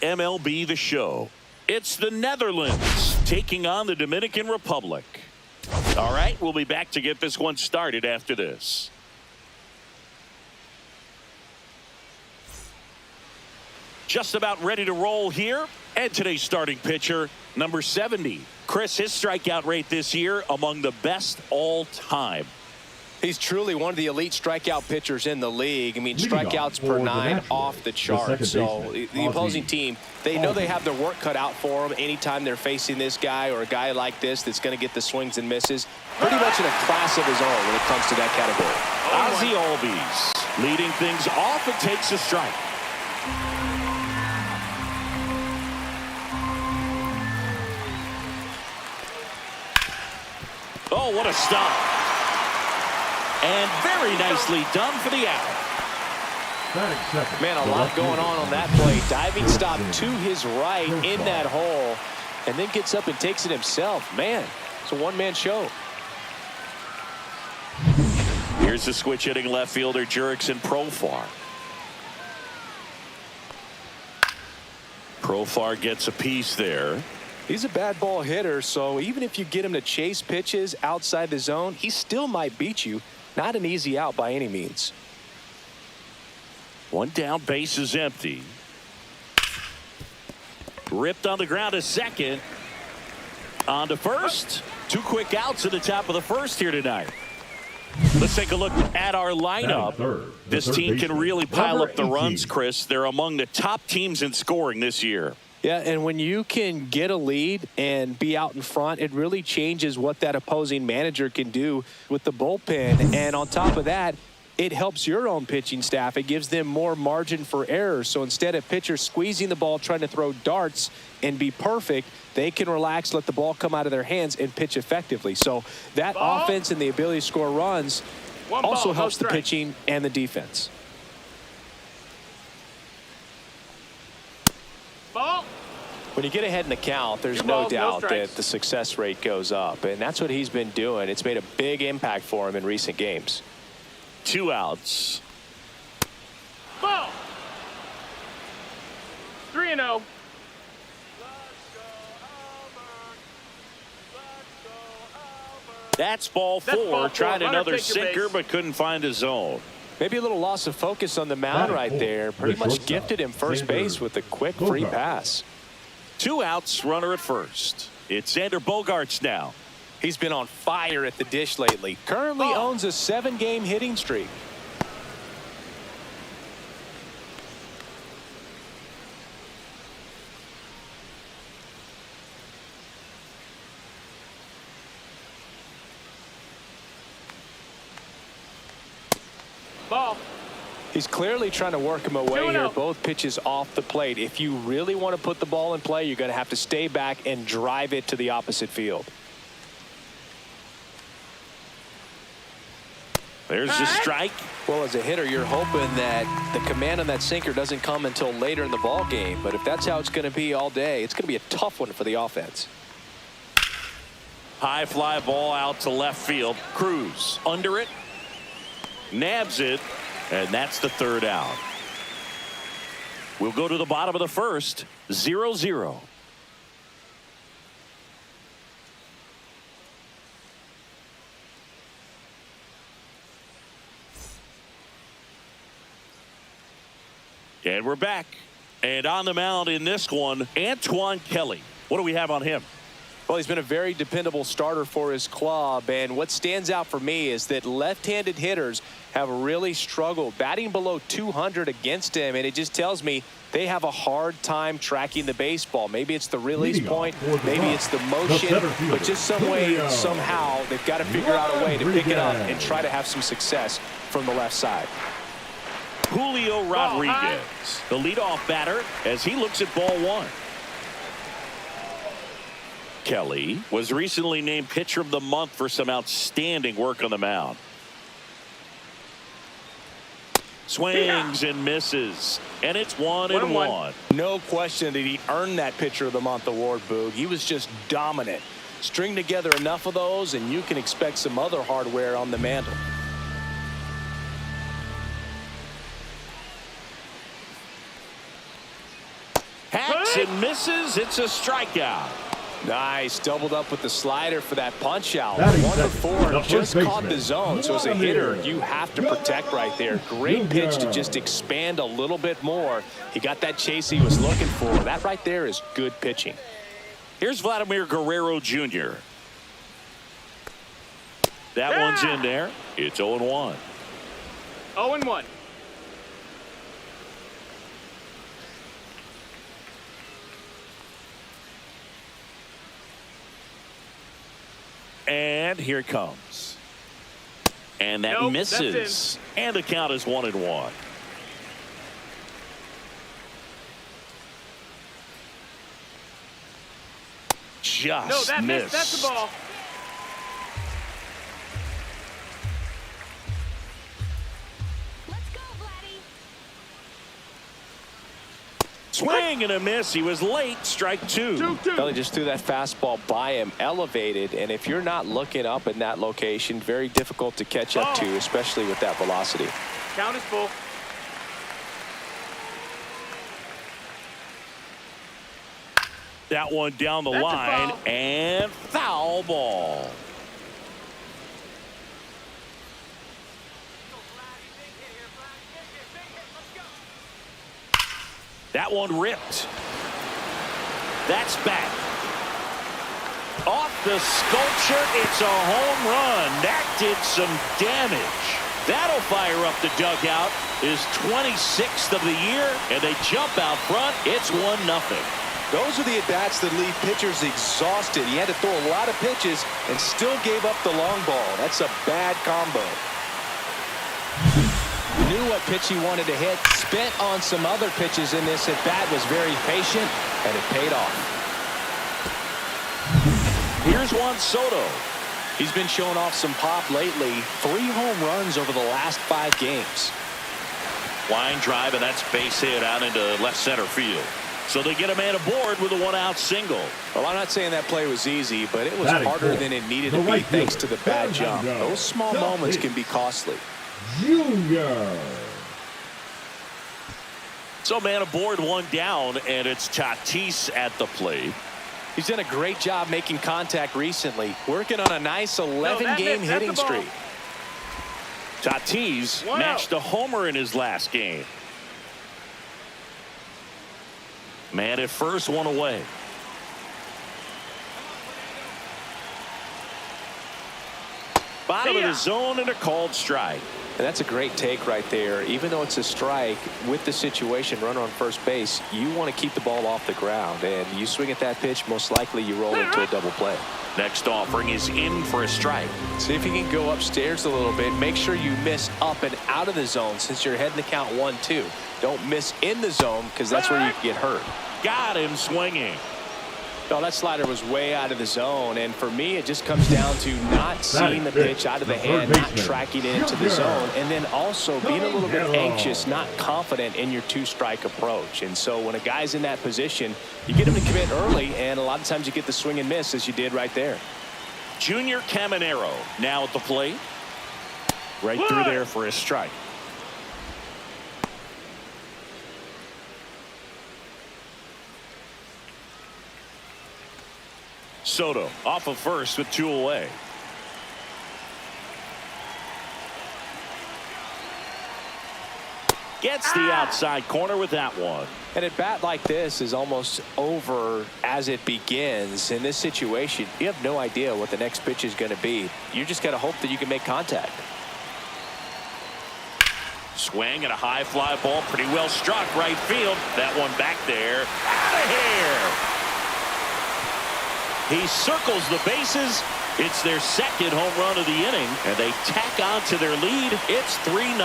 MLB The Show. It's the Netherlands taking on the Dominican Republic. All right, we'll be back to get this one started after this. Just about ready to roll here. And today's starting pitcher, number 70. Chris, his strikeout rate this year among the best all time. He's truly one of the elite strikeout pitchers in the league. I mean, strikeouts per 9 off the chart. So the opposing team, they know they have their work cut out for them anytime they're facing this guy or a guy like this that's going to get the swings and misses. Pretty much in a class of his own when it comes to that category. Ozzie Albies leading things off and takes a strike. Oh, what a stop. And very nicely done for the out. Man, a lot going on that play. Diving stop to his right in that hole, and then gets up and takes it himself. Man, it's a one-man show. Here's the switch hitting left fielder Jurickson Profar. Profar gets a piece there. He's a bad ball hitter, so even if you get him to chase pitches outside the zone, he still might beat you. Not an easy out by any means. One down, base is empty. Ripped on the ground to second. On to first. 2 quick outs at the top of the first here tonight. Let's take a look at our lineup. This team can really pile up the runs, Chris. They're among the top teams in scoring this year. Yeah, and when you can get a lead and be out in front, it really changes what that opposing manager can do with the bullpen. And on top of that, it helps your own pitching staff. It gives them more margin for error. So instead of pitchers squeezing the ball, trying to throw darts and be perfect, they can relax, let the ball come out of their hands, and pitch effectively. So that offense and the ability to score runs also helps the pitching and the defense. When you get ahead in the count, there's no doubt that the success rate goes up, and that's what he's been doing. It's made a big impact for him in recent games. 2 outs. Ball. 3-0. That's ball 4. Tried another sinker, but couldn't find his zone. Maybe a little loss of focus on the mound right there. Pretty much gifted him first base with a quick free pass. 2 outs, runner at first. It's Xander Bogaerts now. He's been on fire at the dish lately. Currently owns a 7-game hitting streak. Ball. He's clearly trying to work him away here. Both pitches off the plate. If you really want to put the ball in play, you're going to have to stay back and drive it to the opposite field. There's the strike. Well, as a hitter, you're hoping that the command on that sinker doesn't come until later in the ball game. But if that's how it's going to be all day, it's going to be a tough one for the offense. High fly ball out to left field. Cruz under it. Nabs it. And that's the 3rd out. We'll go to the bottom of the first. 0-0. And we're back. And on the mound in this one, Antoine Kelly. What do we have on him? Well, he's been a very dependable starter for his club, and what stands out for me is that left-handed hitters have really struggled batting below 200 against him, and it just tells me they have a hard time tracking the baseball. Maybe it's the release point, maybe it's the motion, but just some way, somehow, they've got to figure out a way to pick it up and try to have some success from the left side. Julio Rodriguez, the leadoff batter, as he looks at ball 1. Kelly was recently named Pitcher of the Month for some outstanding work on the mound. Swings and misses, and it's 1-1. No question that he earned that Pitcher of the Month award, Boog. He was just dominant. String together enough of those, and you can expect some other hardware on the mantle. Hacked swings and misses. It's a strikeout. Nice. Doubled up with the slider for that punch out. Batting 1 for second, 4. the Just first caught the baseman. zone. So as a hitter, you have to protect right there. Great pitch to just expand a little bit more. He got that chase he was looking for. That right there is good pitching. Here's Vladimir Guerrero Jr. That one's in there. It's 0-1. 0-1. And here it comes. And that Nope, misses. And the count is 1-1. Just No, that missed. missed. That's the ball. Let's go, Vladdy. Swing and a miss. He was late. Strike 2. 2-2. Belly just threw that fastball by him, elevated, and if you're not looking up in that location, very difficult to catch up to, especially with that velocity. Count is full. That one down the That's a line foul. and foul ball. That one ripped. That's back. Off the sculpture, it's a home run. That did some damage. That'll fire up the dugout. His 26th of the year, and they jump out front. It's 1-0. Those are the at-bats that leave pitchers exhausted. He had to throw a lot of pitches and still gave up the long ball. That's a bad combo. Knew what pitch he wanted to hit. Spent on some other pitches in this at-bat. Was very patient, and it paid off. Here's Juan Soto. He's been showing off some pop lately. 3 home runs over the last 5 games. Line drive, and that's base hit out into left center field. So they get a man aboard with a 1-out single. Well, I'm not saying that play was easy, but it was Batting harder fourth, than it needed the to be right thanks to fielder, the bad jump. Fernando Those small moments can be costly. Junior. So man aboard, 1 down, and it's Tatis at the plate. He's done a great job making contact recently, working on a nice 11-game missed. That's hitting the ball. streak. Tatis Wow. matched a homer in his last game. Man at first, 1 away. Bottom of the zone and a called strike. And that's a great take right there. Even though it's a strike, with the situation, runner on first base, you want to keep the ball off the ground. And you swing at that pitch, most likely you roll into a double play. Next offering is in for a strike. See if you can go upstairs a little bit. Make sure you miss up and out of the zone since you're heading to count 1-2. Don't miss in the zone because that's where you can get hurt. Got him swinging. No, that slider was way out of the zone, and for me, it just comes down to not seeing the pitch out of the hand, not tracking it into the zone, and then also being a little bit anxious, not confident in your 2-strike approach. And so when a guy's in that position, you get him to commit early, and a lot of times you get the swing and miss, as you did right there. Junior Caminero now at the plate. Right through there for a strike. Soto off of first with 2 away. Gets the outside corner with that one. And a bat like this is almost over as it begins. In this situation, you have no idea what the next pitch is going to be. You just got to hope that you can make contact. Swing and a high fly ball, pretty well struck right field. That one back there, out of here. He circles the bases. It's their second home run of the inning, and they tack on to their lead. It's 3-0.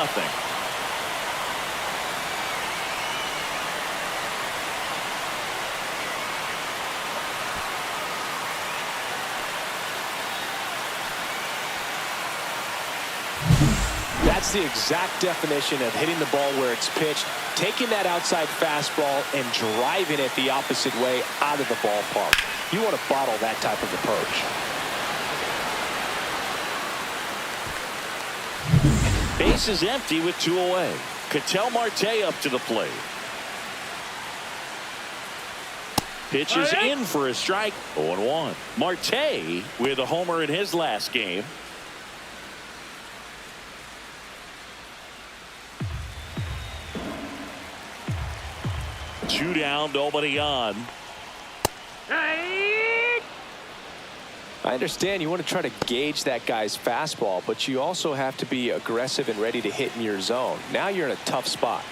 That's the exact definition of hitting the ball where it's pitched, taking that outside fastball and driving it the opposite way out of the ballpark. You want to bottle that type of approach. Base is empty with 2 away. Ketel Marte up to the plate. Pitch is in for a strike. 0-1. Marte with a homer in his last game. Two down, nobody on. I understand you want to try to gauge that guy's fastball, but you also have to be aggressive and ready to hit in your zone. Now you're in a tough spot.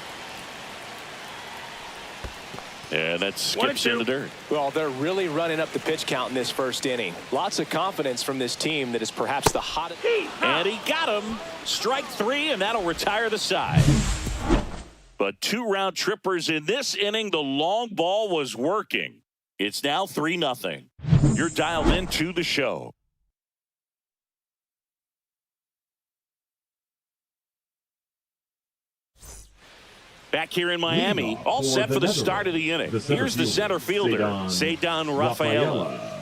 And that skips in the dirt. Well, they're really running up the pitch count in this first inning. Lots of confidence from this team that is perhaps the hottest. And he got him. Strike three, and that'll retire the side. But two round trippers in this inning. The long ball was working. It's now 3-0. You're dialed into the show. Back here in Miami, all set for the start of the inning. Here's the center fielder, Ceddanne Rafaela.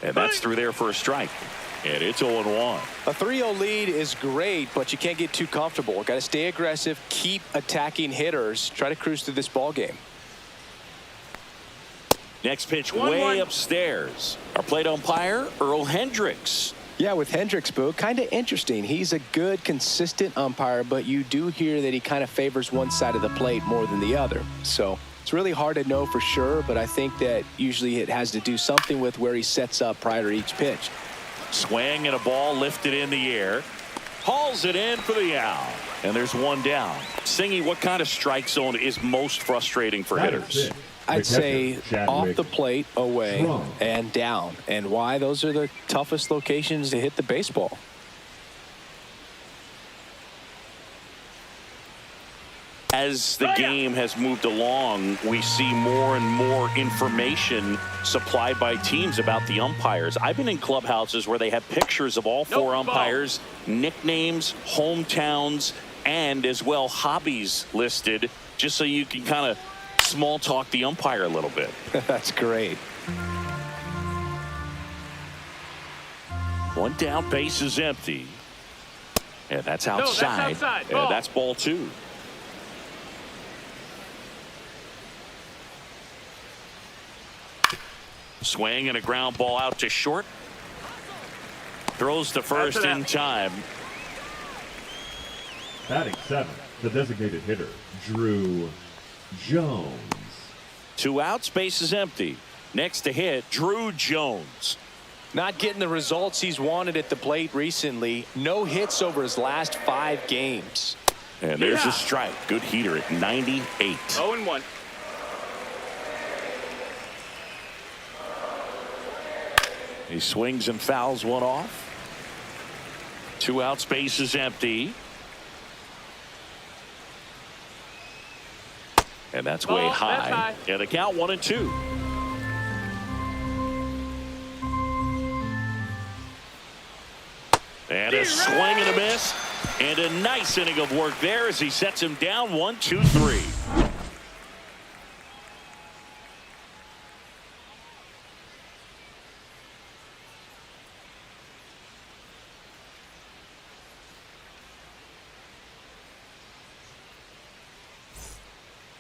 And that's through there for a strike. And it's 0-1. A 3-0 lead is great, but you can't get too comfortable. Got to stay aggressive, keep attacking hitters, try to cruise through this ball game. Next pitch way upstairs. Our plate umpire, Earl Hendricks. Yeah, with Hendricks, Boo, kind of interesting. He's a good, consistent umpire, but you do hear that he kind of favors one side of the plate more than the other. So it's really hard to know for sure, but I think that usually it has to do something with where he sets up prior to each pitch. Swing and a ball lifted in the air. Hauls it in for the out. And there's one down. Singy, what kind of strike zone is most frustrating for hitters? I'd say off the plate, away, and down. And why? Those are the toughest locations to hit the baseball. As the game has moved along, we see more and more information supplied by teams about the umpires. I've been in clubhouses where they have pictures of all four umpires, nicknames, hometowns, and as well hobbies listed, just so you can kind of small talk the umpire a little bit. That's great. One down, base is empty. And that's outside. And that's ball two. Swing and a ground ball out to short. Throws to first in time. Batting seventh, the designated hitter, Drew Jones. Two outs, base is empty. Next to hit, Drew Jones. Not getting the results he's wanted at the plate recently. No hits over his last 5 games. And there's a strike. Good heater at 98. 0-1. He swings and fouls one off. Two outs, base is empty. And that's way high. And the count 1-2. And a swing and a miss. And a nice inning of work there as he sets him down 1-2-3.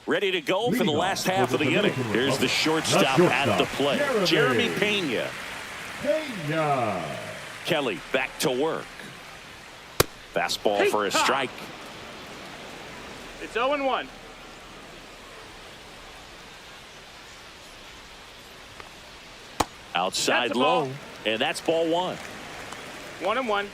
Ready to go for the last half of the inning. Here's the shortstop at the plate, Jeremy Pena. Kelly back to work. Fastball for a strike. It's 0-1. Outside low, and that's ball one. 1-1.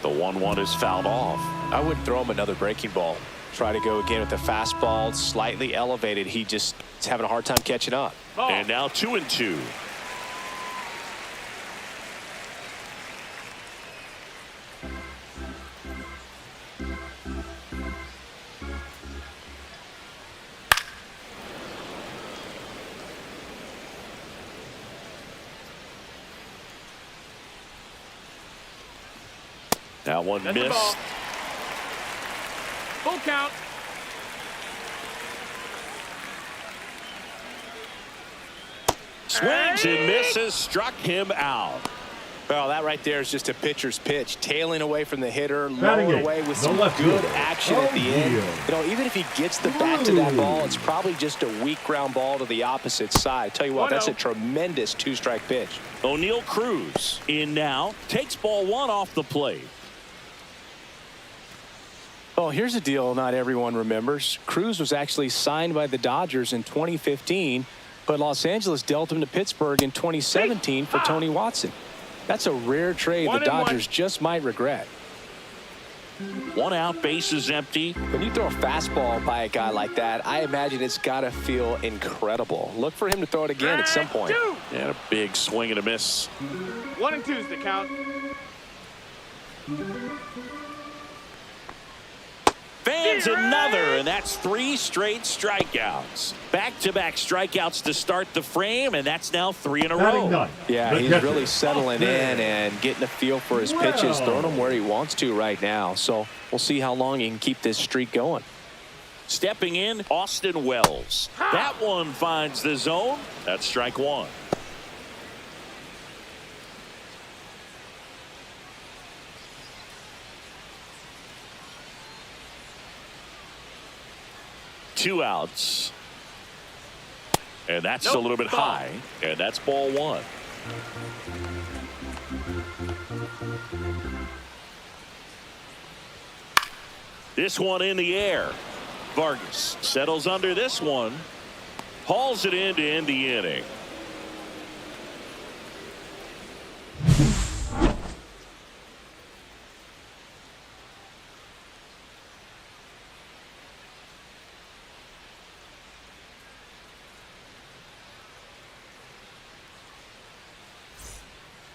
The 1-1 is fouled off. I wouldn't throw him another breaking ball. Try to go again with the fastball, slightly elevated. He just is having a hard time catching up. And now 2-2. That one missed. Full count. Swings and misses, struck him out. Well, that right there is just a pitcher's pitch. Tailing away from the hitter, Batting lower eighth, away with the some left good fielder, action at the end. O'Neill. You know, even if he gets the bat to that ball, it's probably just a weak ground ball to the opposite side. Tell you what, that's a tremendous two-strike pitch. O'Neill Cruz in now. Takes ball one off the plate. Well, here's a deal not everyone remembers. Cruz was actually signed by the Dodgers in 2015, but Los Angeles dealt him to Pittsburgh in 2017 for Tony Watson. That's a rare trade the Dodgers just might regret. One out, bases empty. When you throw a fastball by a guy like that, I imagine it's got to feel incredible. Look for him to throw it again at some point. And a big swing and a miss. 1 and 2's the count. Fans another, and that's 3 straight strikeouts. Back-to-back strikeouts to start the frame, and that's now 3 in a Batting row. ninth, Yeah, the he's catcher, really settling in and getting a feel for his pitches, throwing them where he wants to right now. So we'll see how long he can keep this streak going. Stepping in, Austin Wells. That one finds the zone. That's strike 1. Two outs. And that's a little bit high. And that's ball 1. This one in the air. Vargas settles under this one. Hauls it in to end the inning.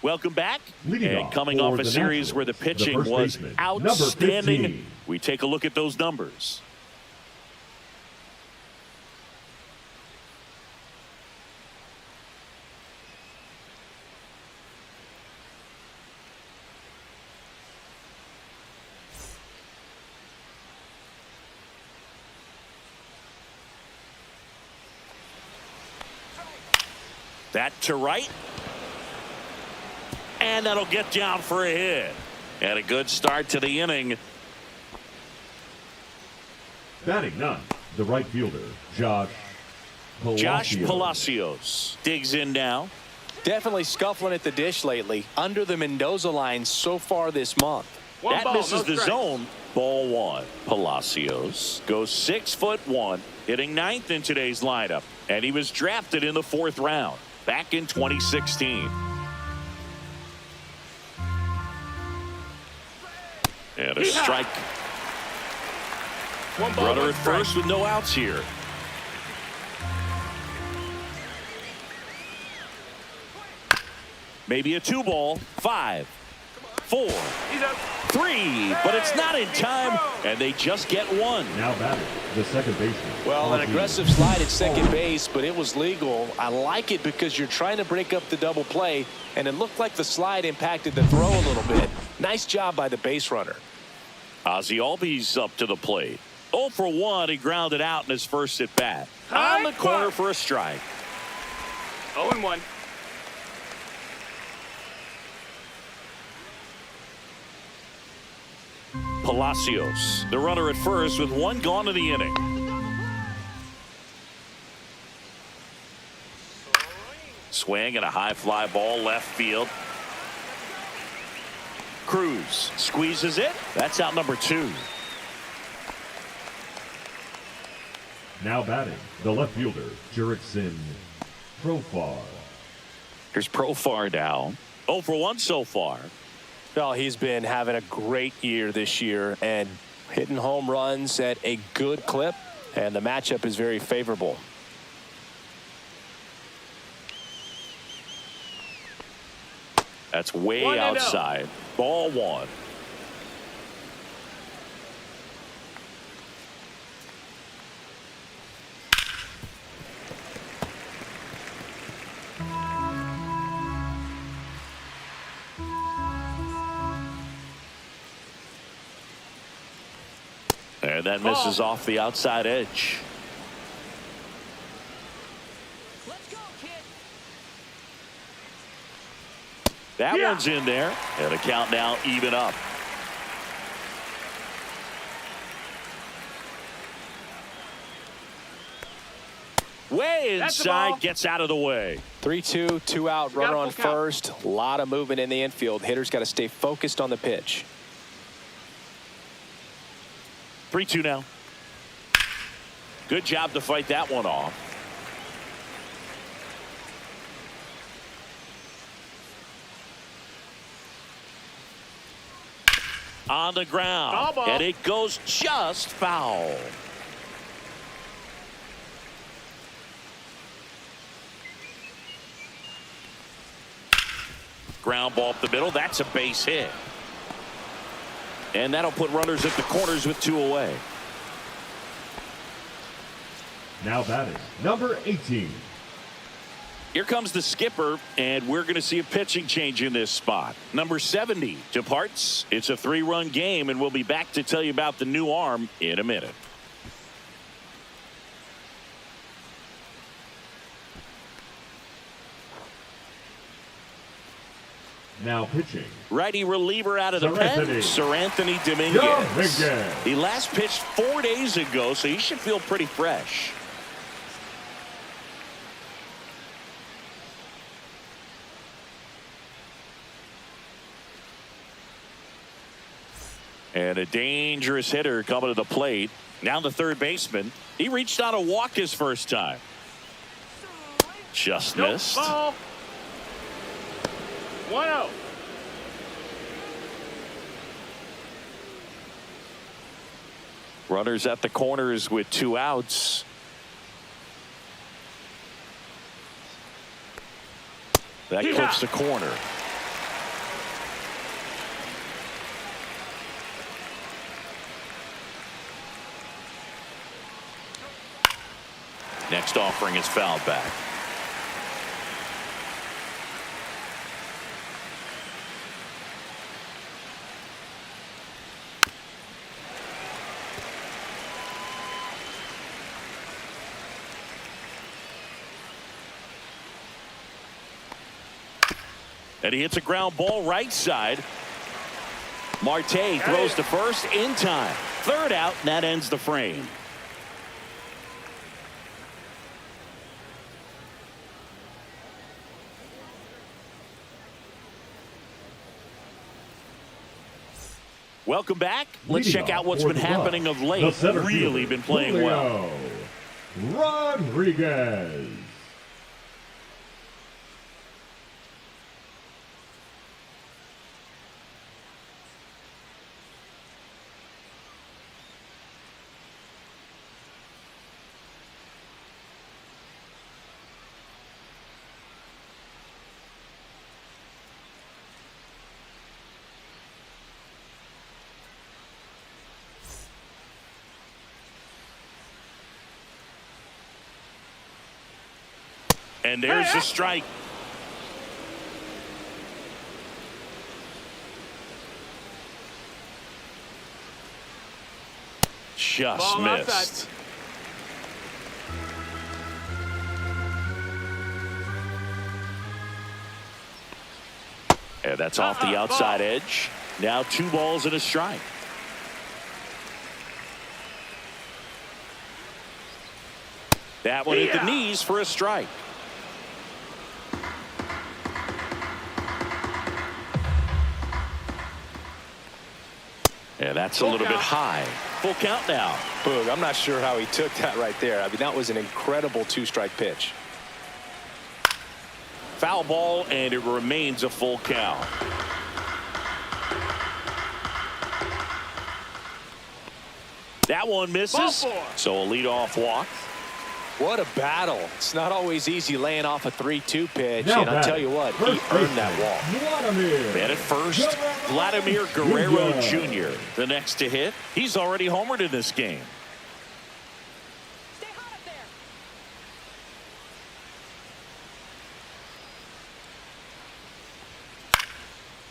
Welcome back. Leading And off coming for off a the series where the Nationals, pitching the first was baseman, number outstanding. 15. We take a look at those numbers. That to right. And that'll get down for a hit. And a good start to the inning. Batting ninth, the right fielder, Josh Palacios digs in now. Definitely scuffling at the dish lately. Under the Mendoza line so far this month. One That ball, misses no the strikes. zone. Ball 1. Palacios goes 6'1", hitting 9th in today's lineup. And he was drafted in the 4th round back in 2016. And a strike. One ball, Runner one at strike. first with no outs here. Maybe a 2-ball. 5, 4, He's up. 3, but it's not in time, and they just get 1. Now batting, the second baseman. Well, an Ozzie. aggressive slide at second base, but it was legal. I like it because you're trying to break up the double play, and it looked like the slide impacted the throw a little bit. Nice job by the base runner. Ozzie Albies up to the plate. 0 for 1, he grounded out in his first at bat. On the corner for a strike. 0 and 1. Palacios, the runner at first with 1 gone in the inning. Swing and a high fly ball left field. Cruz squeezes it. That's out number 2. Now batting, the left fielder, Jurickson Profar. Here's Profar down. 0 for 1 so far. Well, he's been having a great year this year and hitting home runs at a good clip, and the matchup is very favorable. That's way 1-0. outside. Ball 1. And that misses off the outside edge. Let's go, kid. That one's in there. And the count now even up. Way inside, gets out of the way. 3-2, 2 out, runner on first. A lot of movement in the infield. Hitter's got to stay focused on the pitch. 3-2 now. Good job to fight that one off. On the ground. And it goes just foul. Ground ball up the middle. That's a base hit. And that'll put runners at the corners with 2 away. Now batting, number 18. Here comes the skipper, and we're going to see a pitching change in this spot. Number 70 departs. It's a 3-run game, and we'll be back to tell you about the new arm in a minute. Now pitching. Righty reliever out of the pen, Sir Anthony Dominguez. He last pitched 4 days ago, so he should feel pretty fresh. And a dangerous hitter coming to the plate. Now the third baseman. He reached on a walk his first time. Just missed. 1-0. Runners at the corners with 2 outs. That clips the corner. Next offering is fouled back. And he hits a ground ball right side. Marte throws to first in time. Third out, and that ends the frame. Welcome back. Let's check out what's been happening of late. Really been playing well. Rodriguez. And there's the strike. Just missed. And that's off the outside edge. Now 2 balls and a strike. That one at the knees for a strike. Yeah, that's a little bit high. Full count now. Boog, I'm not sure how he took that right there. I mean, that was an incredible 2-strike pitch. Foul ball, and it remains a full count. That one misses. So a leadoff walk. What a battle. It's not always easy laying off a 3-2 pitch. Now and I'll tell you what, he earned that walk. And at first, Vladimir Guerrero Jr. The next to hit. He's already homered in this game. Stay hot up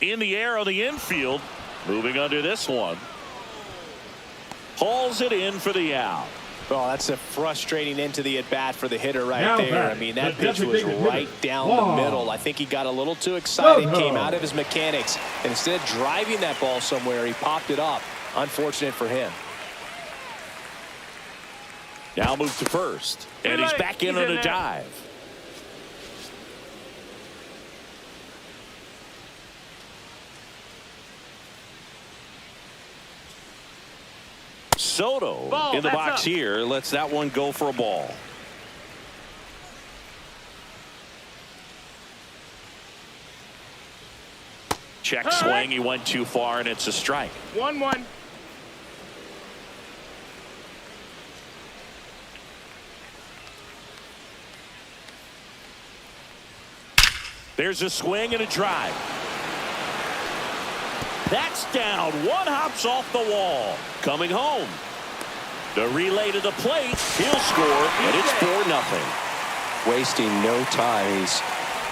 there. In the air on the infield. Moving under this one. Hauls it in for the out. Oh, that's a frustrating end to the at-bat for the hitter right Now there. batting, I mean, that the pitch was designated right hitter. down Wow. the middle. I think he got a little too excited, No. came out of his mechanics, and instead of driving that ball somewhere, he popped it up. Unfortunate for him. Now move to first, and he's back in on a dive. Soto Ball, in the that's box up. here lets that one go for a ball. Check swing. He went too far, and it's a strike. 1-1. There's a swing and a drive. That's down. One hops off the wall. Coming home. The relay to the plate. He'll score, and it's 4-0. Wasting no time. He's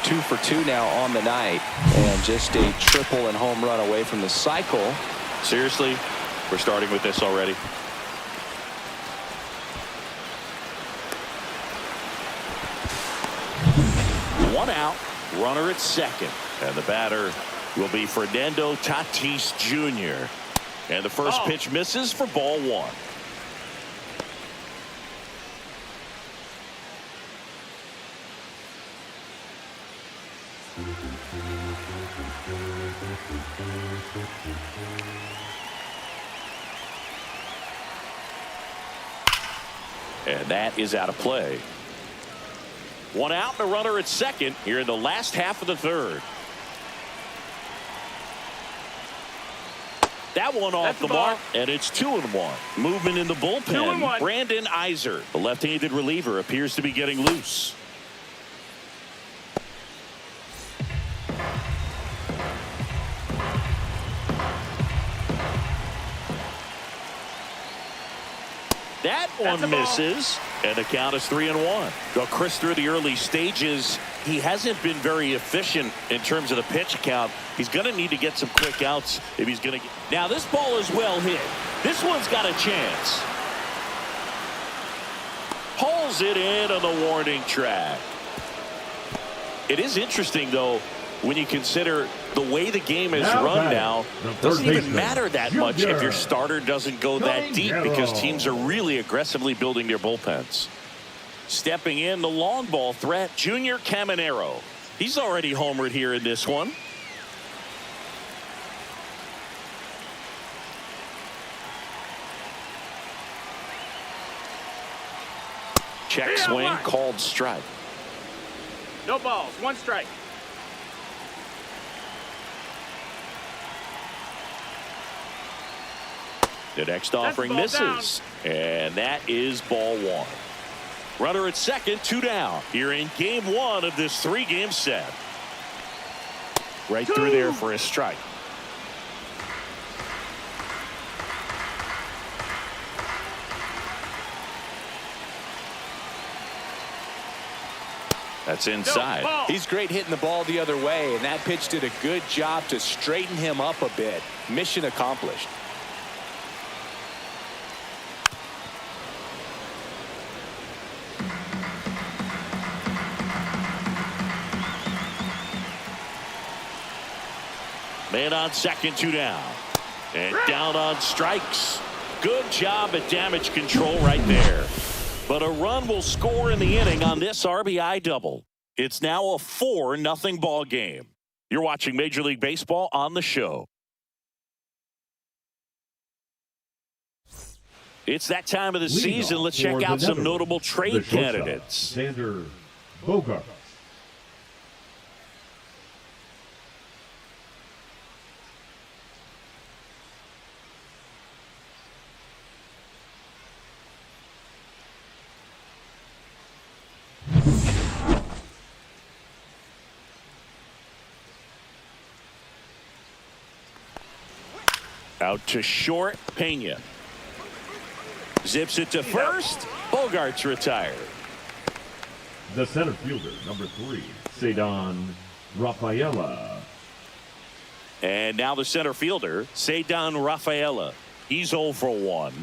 2 for 2 now on the night, and just a triple and home run away from the cycle. Seriously, we're starting with this already. One out, runner at second, and the batter will be Fernando Tatis Jr. And the first pitch misses for ball one. And that is out of play. One out and a runner at second here in the last half of the third. That one off the mark, and it's 2-1. Movement in the bullpen. 2-1. Brandon Iser, the left-handed reliever, appears to be getting loose. That one misses, and the count is 3-1. Well, Chris, through the early stages, he hasn't been very efficient in terms of the pitch count. He's going to need to get some quick outs if he's going to get. Now, this ball is well hit. This one's got a chance. Pulls it in on the warning track. It is interesting, though, when you consider the way the game is run now. It doesn't even matter that much if your starter doesn't go that deep, because teams are really aggressively building their bullpens. Stepping in, the long ball threat, Junior Caminero. He's already homered here in this one. Check swing, called strike. No balls, 1 strike. The next offering misses, and that is ball one. Runner at second, 2 down here in game 1 of this 3-game set. Right through there for a strike. That's inside. He's great hitting the ball the other way, and that pitch did a good job to straighten him up a bit. Mission accomplished. Man on second, 2 down. And down on strikes. Good job at damage control right there. But a run will score in the inning on this RBI double. It's now a 4-0 ball game. You're watching Major League Baseball on the show. It's that time of the season. Let's check out some notable trade candidates. Xander Bogaerts. Out to short, Pena. Zips it to first. Bogaerts retired. The center fielder, number 3, Cedon Rafaela. And now the center fielder, Cedon Rafaela. He's 0 for 1.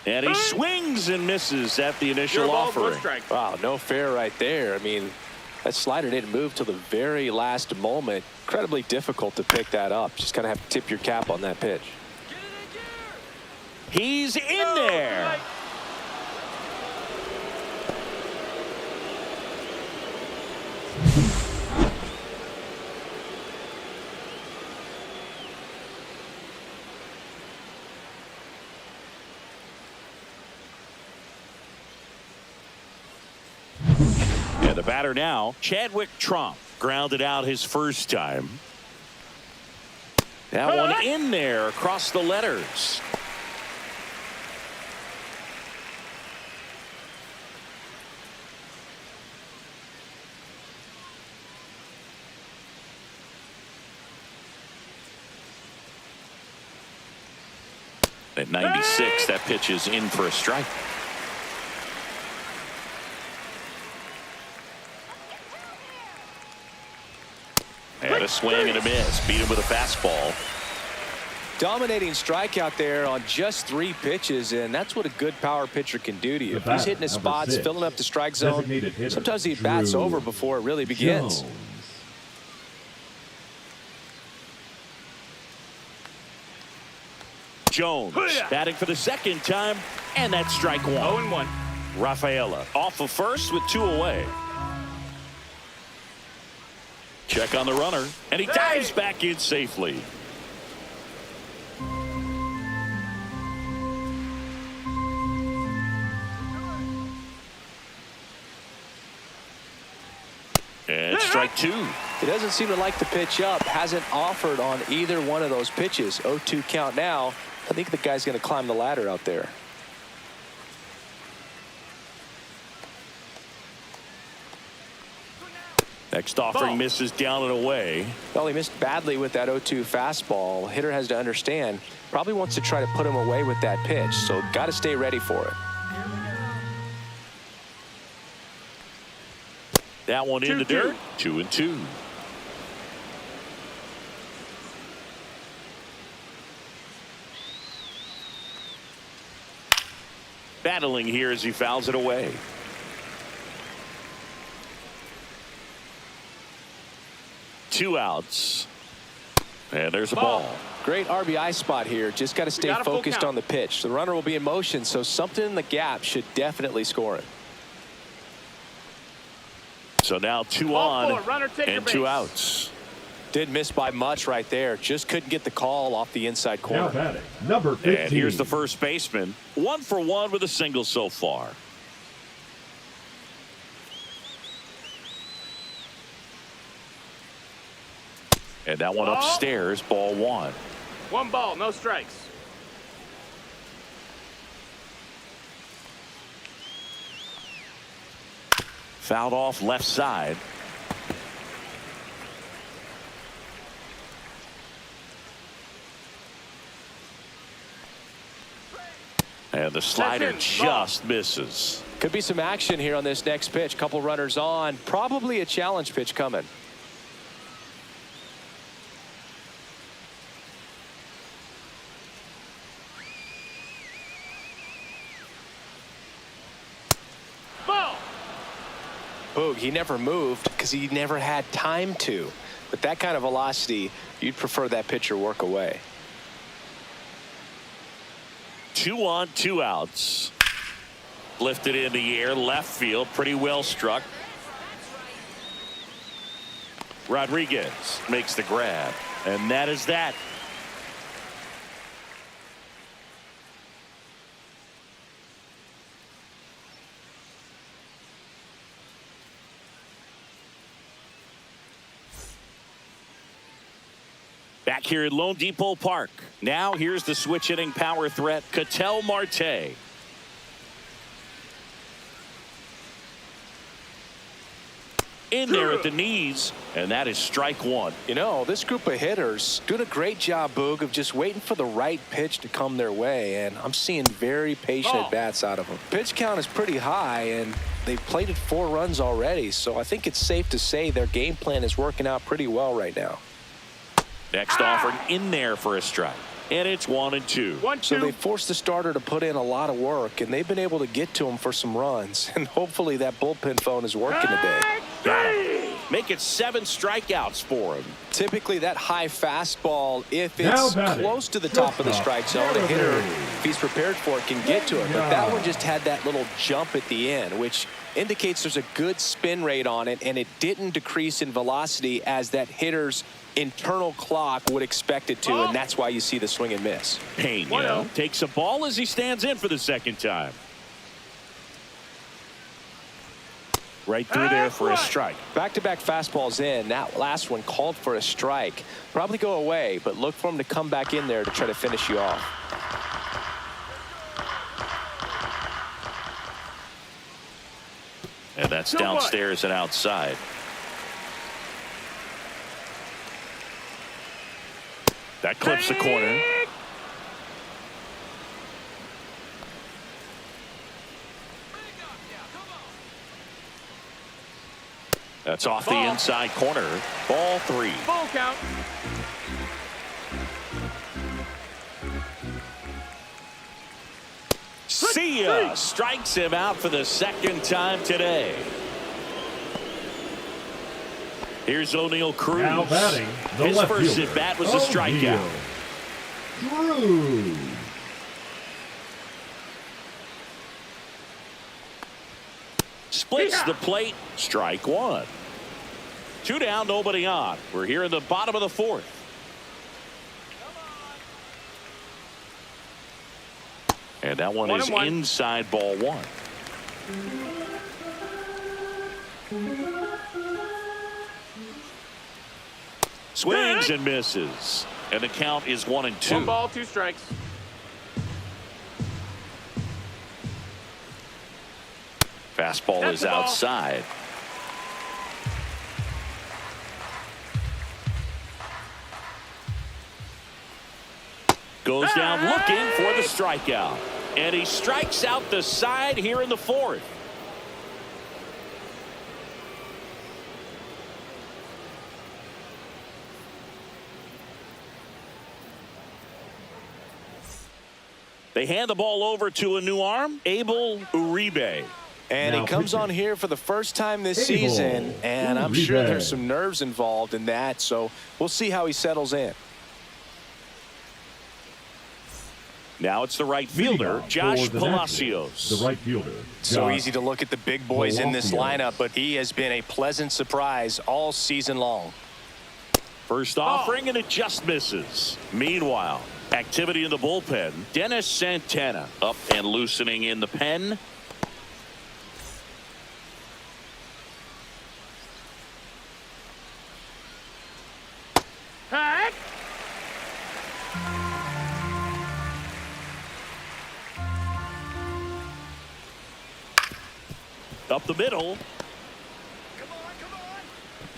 And he swings and misses at the initial Your ball, one offering. strike. Wow, no fair right there. I mean, that slider didn't move till the very last moment. Incredibly difficult to pick that up. Just kind of have to tip your cap on that pitch. He's in there. And the batter now, Chadwick Tromp, grounded out his first time. That one in there across the letters. At 96, that pitch is in for a strike. And a swing and a miss. Beat him with a fastball. Dominating strikeout there on just 3 pitches, and that's what a good power pitcher can do to you. The He's hitting his batter, number spots, 6, filling up the strike zone. designated hitter, Sometimes he bats Drew over before it really begins. Jones. Jones batting for the second time, and that's strike 1. 0-1. Rafaela off of first with 2 away. Check on the runner, and he dives back in safely. And strike 2. He doesn't seem to like the pitch up. Hasn't offered on either one of those pitches. 0-2 count now. I think the guy's going to climb the ladder out there. Next offering misses down and away. Well, he missed badly with that 0-2 fastball. Hitter has to understand. Probably wants to try to put him away with that pitch. So got to stay ready for it. That one in the dirt. 2-2. Battling here as he fouls it away. Two outs. And there's a ball. Great RBI spot here. Just got to stay focused on the pitch. The runner will be in motion, so something in the gap should definitely score it. So now 2 on and 2 outs. Didn't miss by much right there. Just couldn't get the call off the inside Now corner. batting, number 15. And here's the first baseman. 1 for 1 with a single so far. And that one upstairs, ball 1. 1 ball, no strikes. Fouled off left side. And the slider just misses. Could be some action here on this next pitch. Couple runners on. Probably a challenge pitch coming. Boog, he never moved because he never had time to. With that kind of velocity, you'd prefer that pitcher work away. 2 on, 2 outs. Lifted in the air, left field, pretty well struck. Rodriguez makes the grab, and that is that. Back here at Lone Depot Park. Now here's the switch hitting power threat, Ketel Marte. In there at the knees, and that is strike 1. You know, this group of hitters doing a great job, Boog, of just waiting for the right pitch to come their way, and I'm seeing very patient at-bats out of them. Pitch count is pretty high, and they've plated 4 runs already, so I think it's safe to say their game plan is working out pretty well right now. Next offering in there for a strike. and it's 1-2. 1-2. So they forced the starter to put in a lot of work, and they've been able to get to him for some runs. And hopefully that bullpen phone is working today. Got him. Make it 7 strikeouts for him. Typically that high fastball, if Now it's batting, close to the top of the strike zone, a hitter, if he's prepared for it, can get to it. But that one just had that little jump at the end, which indicates there's a good spin rate on it, and it didn't decrease in velocity as that hitter's internal clock would expect it to, and that's why you see the swing and miss. Pena takes a ball as he stands in for the second time. Right through there for a strike. Back-to-back fastballs in. That last one called for a strike. Probably go away, but look for him to come back in there to try to finish you off. And that's downstairs and outside. That clips the corner. That's off the inside corner. Ball 3. Full count. See ya. Strikes him out for the second time today. Here's O'Neal Cruz. Now batting, the His left first fielder, at bat was a strikeout. Cruz. Splits the plate. Strike 1. 2 down, nobody on. We're here in the bottom of the 4th. And that one is 1-1. inside ball 1. Swings and misses. And the count is 1-2. 1 ball, 2 strikes. Fastball That's is the ball. outside. Goes down looking for the strikeout. And he strikes out the side here in the 4th. They hand the ball over to a new arm, Abel Uribe. And Now he comes pitching. on here for the first time this Abel season, and I'm sure Uribe. there's some nerves involved in that, so we'll see how he settles in. Now it's the right fielder, Leading Josh for the Nationals, Palacios. The right fielder. So Josh easy to look at the big boys in this Palacios. lineup, but he has been a pleasant surprise all season long. First offering, and it just misses. Meanwhile, activity in the bullpen. Dennis Santana up and loosening in the pen. Hack. Up the middle.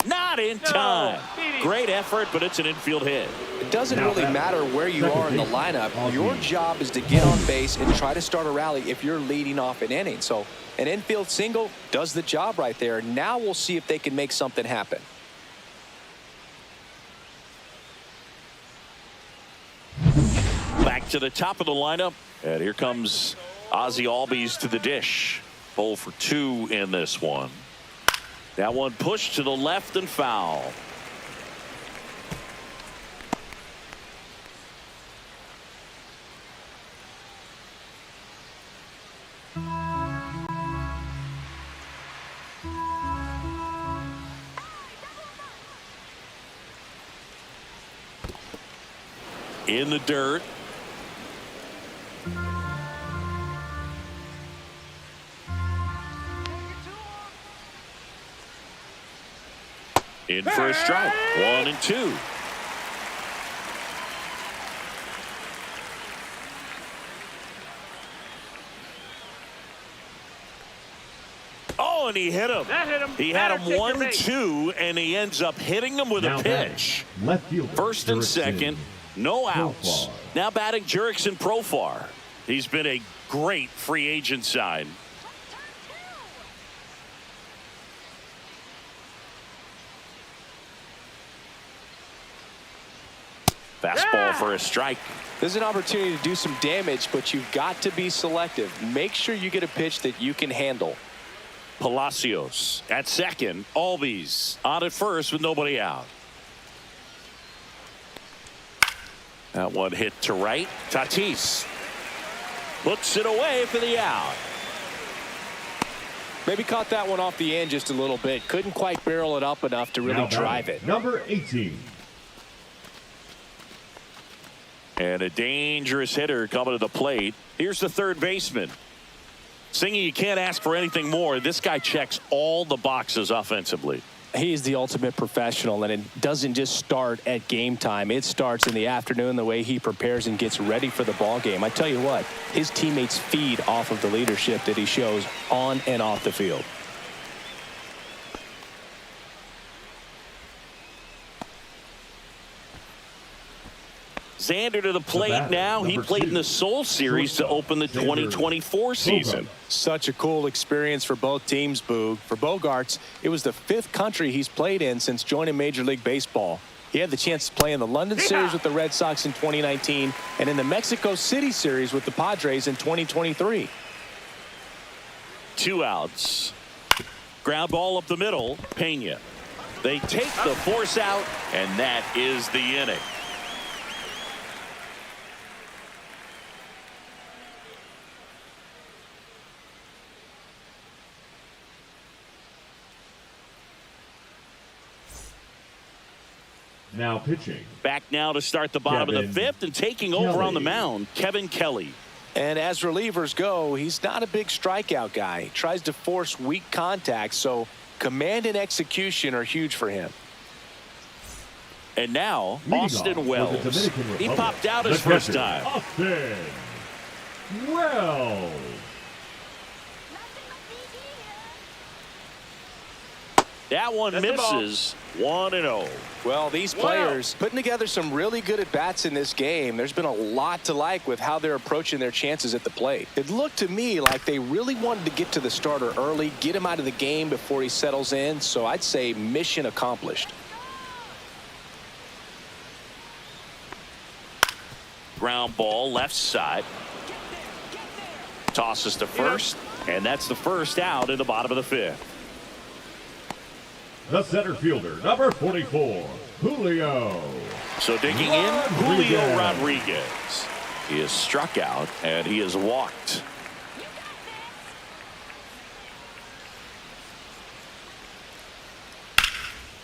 Not in time. Great effort, but it's an infield hit. It doesn't Now really that- matter where you second are in the base, lineup. on Your the- job is to get on base and try to start a rally if you're leading off an inning. So an infield single does the job right there. Now we'll see if they can make something happen. Back to the top of the lineup. And here comes Ozzie Albies to the dish. 0 for 2 in this one. That one pushed to the left and foul. In the dirt. In for a strike. 1-2. Oh, and he hit him. That hit him. He had Batter him kicked the base. 1-2, and he ends up hitting him with Now a batting, pitch. left fielder. First and Jurickson. second, no outs. Profar. Now batting Jurickson Profar. He's been a great free agent sign. Fastball for a strike. There's an opportunity to do some damage, but you've got to be selective. Make sure you get a pitch that you can handle. Palacios at second. Albies on at first with nobody out. That one hit to right. Tatis puts it away for the out. Maybe caught that one off the end just a little bit. Couldn't quite barrel it up enough to really drive it. Number 18. And a dangerous hitter coming to the plate. Here's the third baseman. Singy, you can't ask for anything more. This guy checks all the boxes offensively. He's the ultimate professional, and it doesn't just start at game time. It starts in the afternoon, the way he prepares and gets ready for the ball game. I tell you what, his teammates feed off of the leadership that he shows on and off the field. Xander to the plate now. He played in the Seoul Series to open the 2024 season. Such a cool experience for both teams, Boog. For Bogaerts, it was the 5th country he's played in since joining Major League Baseball. He had the chance to play in the London Series with the Red Sox in 2019 and in the Mexico City Series with the Padres in 2023. 2 outs. Ground ball up the middle. Pena. They take the force out, and that is the inning. Now pitching. Back now to start the bottom of the 5th and taking over on the mound, Kevin Kelly. And as relievers go, he's not a big strikeout guy. He tries to force weak contact, so command and execution are huge for him. And now, Leading Austin off Wells. for the Dominican He Republic, popped out his the first catcher, time. Austin Wells. That one misses. 1-0. Well, these players putting together some really good at-bats in this game. There's been a lot to like with how they're approaching their chances at the plate. It looked to me like they really wanted to get to the starter early, get him out of the game before he settles in. So I'd say mission accomplished. Ground ball left side. Tosses to first, and that's the first out in the bottom of the 5th. The center fielder, number 44, Julio. So digging in, Julio Rodriguez. He is struck out, and he is walked.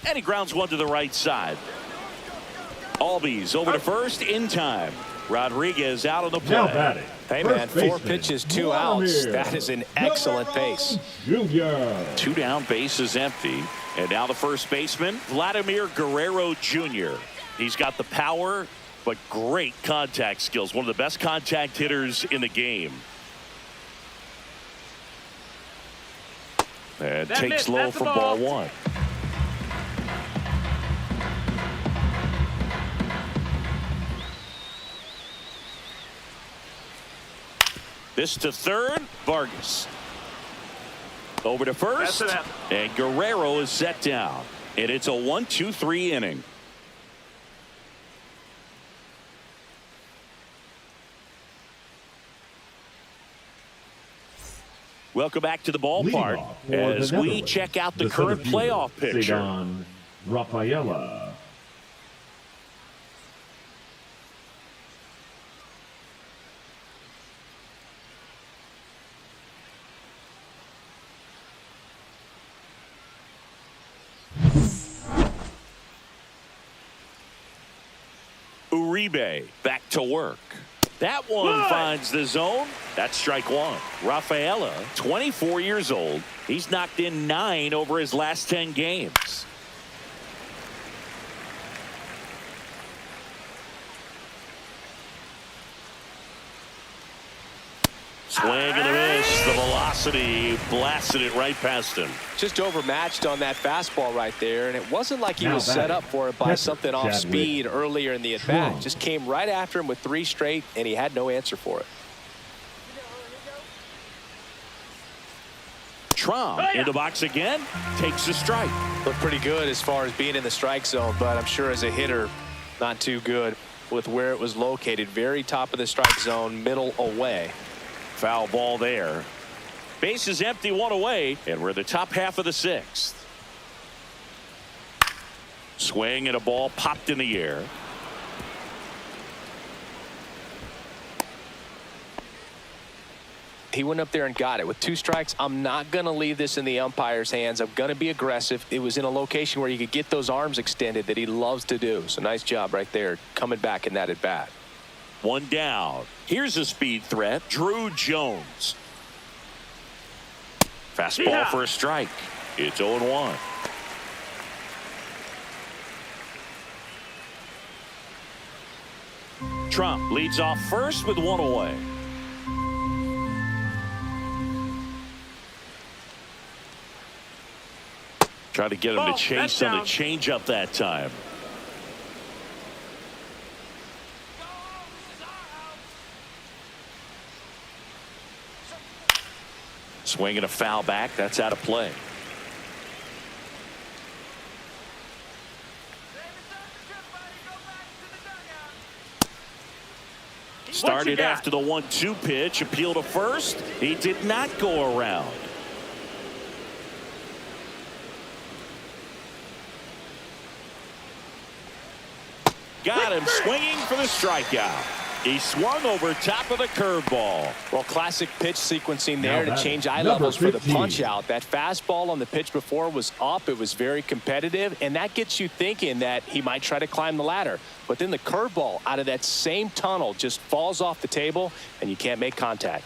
And he grounds one to the right side. Albies over to first in time. Rodriguez out on the play. Now batting. Hey, man, 4 pitches, 2 outs. That is an excellent pace. Junior. 2 down, bases empty. And now the first baseman, Vladimir Guerrero Jr. He's got the power, but great contact skills. One of the best contact hitters in the game. And takes low for ball 1. This to third, Vargas. Over to first, and Guerrero is set down. And it's a 1-2-3 inning. Welcome back to the ballpark as we check out the current playoff picture. Rafaela. Uribe back to work. That one finds the zone. That's strike 1. Rafaela, 24 years old. He's knocked in 9 over his last 10 games. Swing and a miss. The velocity blasted it right past him. Just overmatched on that fastball right there, and it wasn't like he was set up for it by something off speed earlier in the at-bat. Just came right after him with 3 straight, and he had no answer for it. Trump in the box again, takes a strike. Looked pretty good as far as being in the strike zone, but I'm sure as a hitter, not too good. with where it was located. Very top of the strike zone, middle away. Foul ball there. Base is empty, one away, and we're in the top half of the sixth. Swing and a ball popped in the air. He went up there and got it. With 2 strikes, I'm not going to leave this in the umpire's hands. I'm going to be aggressive. It was in a location where he could get those arms extended that he loves to do. So nice job right there, coming back in that at bat. 1 down. Here's a speed threat, Drew Jones. Fastball for a strike. It's 0-1. Trump leads off first with 1 away. Try to get him to chase on the changeup that time. Swing and a foul back. That's out of play. Started after the 1-2 pitch. Appeal to first. He did not go around. Got him swinging for the strikeout. He swung over top of the curveball. Well, classic pitch sequencing there to change eye levels for the punch out. That fastball on the pitch before was up. It was very competitive, and that gets you thinking that he might try to climb the ladder. But then the curveball out of that same tunnel just falls off the table, and you can't make contact.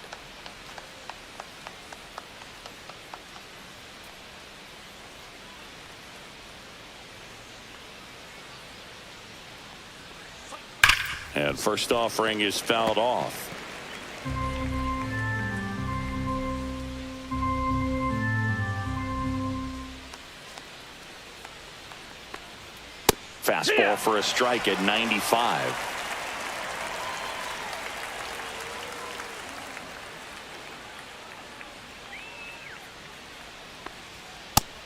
And first offering is fouled off. Fastball for a strike at 95.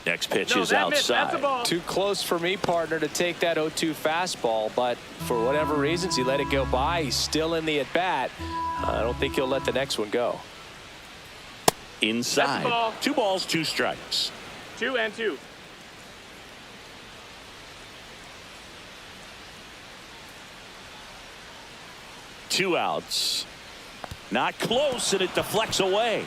Next pitch is outside. Too close for me, partner, to take that 0-2 fastball, but for whatever reasons, he let it go by. He's still in the at-bat. I don't think he'll let the next one go. Inside. 2 balls, 2 strikes. 2-2. Two outs. Not close, and it deflects away.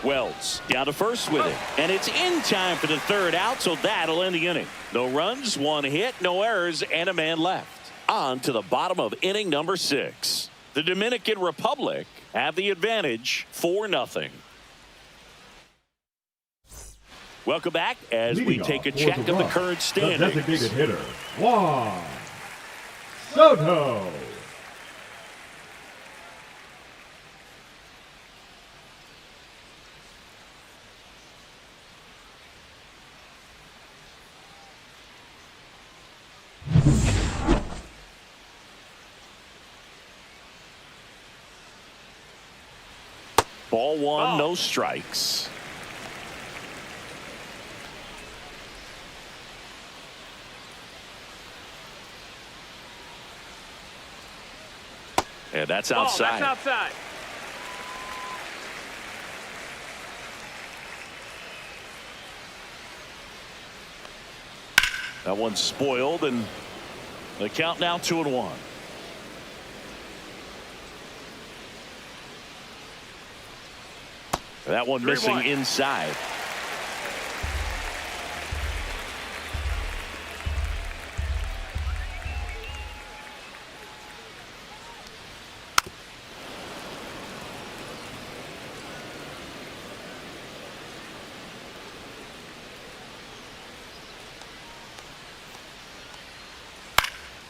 Wells down to first with it, and it's in time for the 3rd out, so that'll end the inning. No runs, 1 hit, no errors, and a man left. On to the bottom of inning number 6. The Dominican Republic have the advantage 4-0. Welcome back as we take a check of the current standings. The designated hitter, Juan Soto. Ball 1, no strikes. And that's outside. That's outside. That one's spoiled, and the count now 2-1. That one missing inside.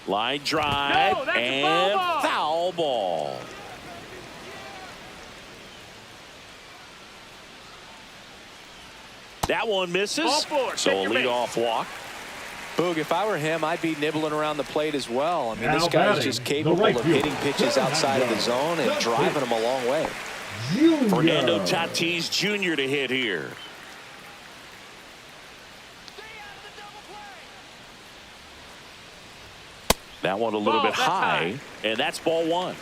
Line drive and foul ball. That one misses, so a leadoff walk. Boog, if I were him, I'd be nibbling around the plate as well. I mean, Now this guy's batting, just capable of hitting pitches outside of the zone and driving them a long way. Fernando Tatis Jr. to hit here. That one a little bit That's high, and that's ball one.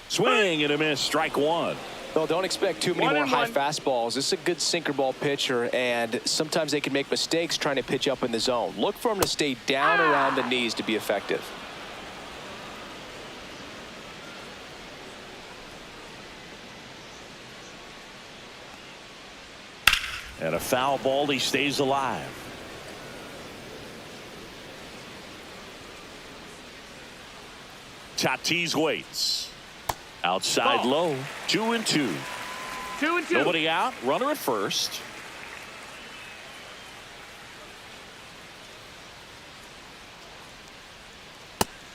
Swing and a miss, strike one. Well, don't expect too many 1 more and high 1. fastballs. This is a good sinker ball pitcher, and sometimes they can make mistakes trying to pitch up in the zone. Look for him to stay down around the knees to be effective. And a foul ball, he stays alive. Tatis waits. Outside Ball. low, 2-2. 2-2. Nobody out, runner at first.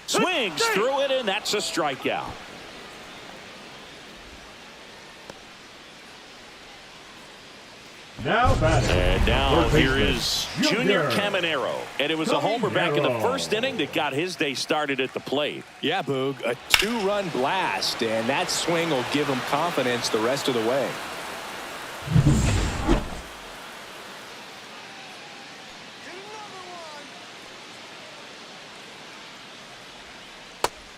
Swings through it, and that's a strikeout. Now batting. And now Third here baseman, is Junior Caminero. And it was a homer back in the Caminero. first inning that got his day started at the plate. Yeah, Boog, a 2-run blast, and that swing will give him confidence the rest of the way.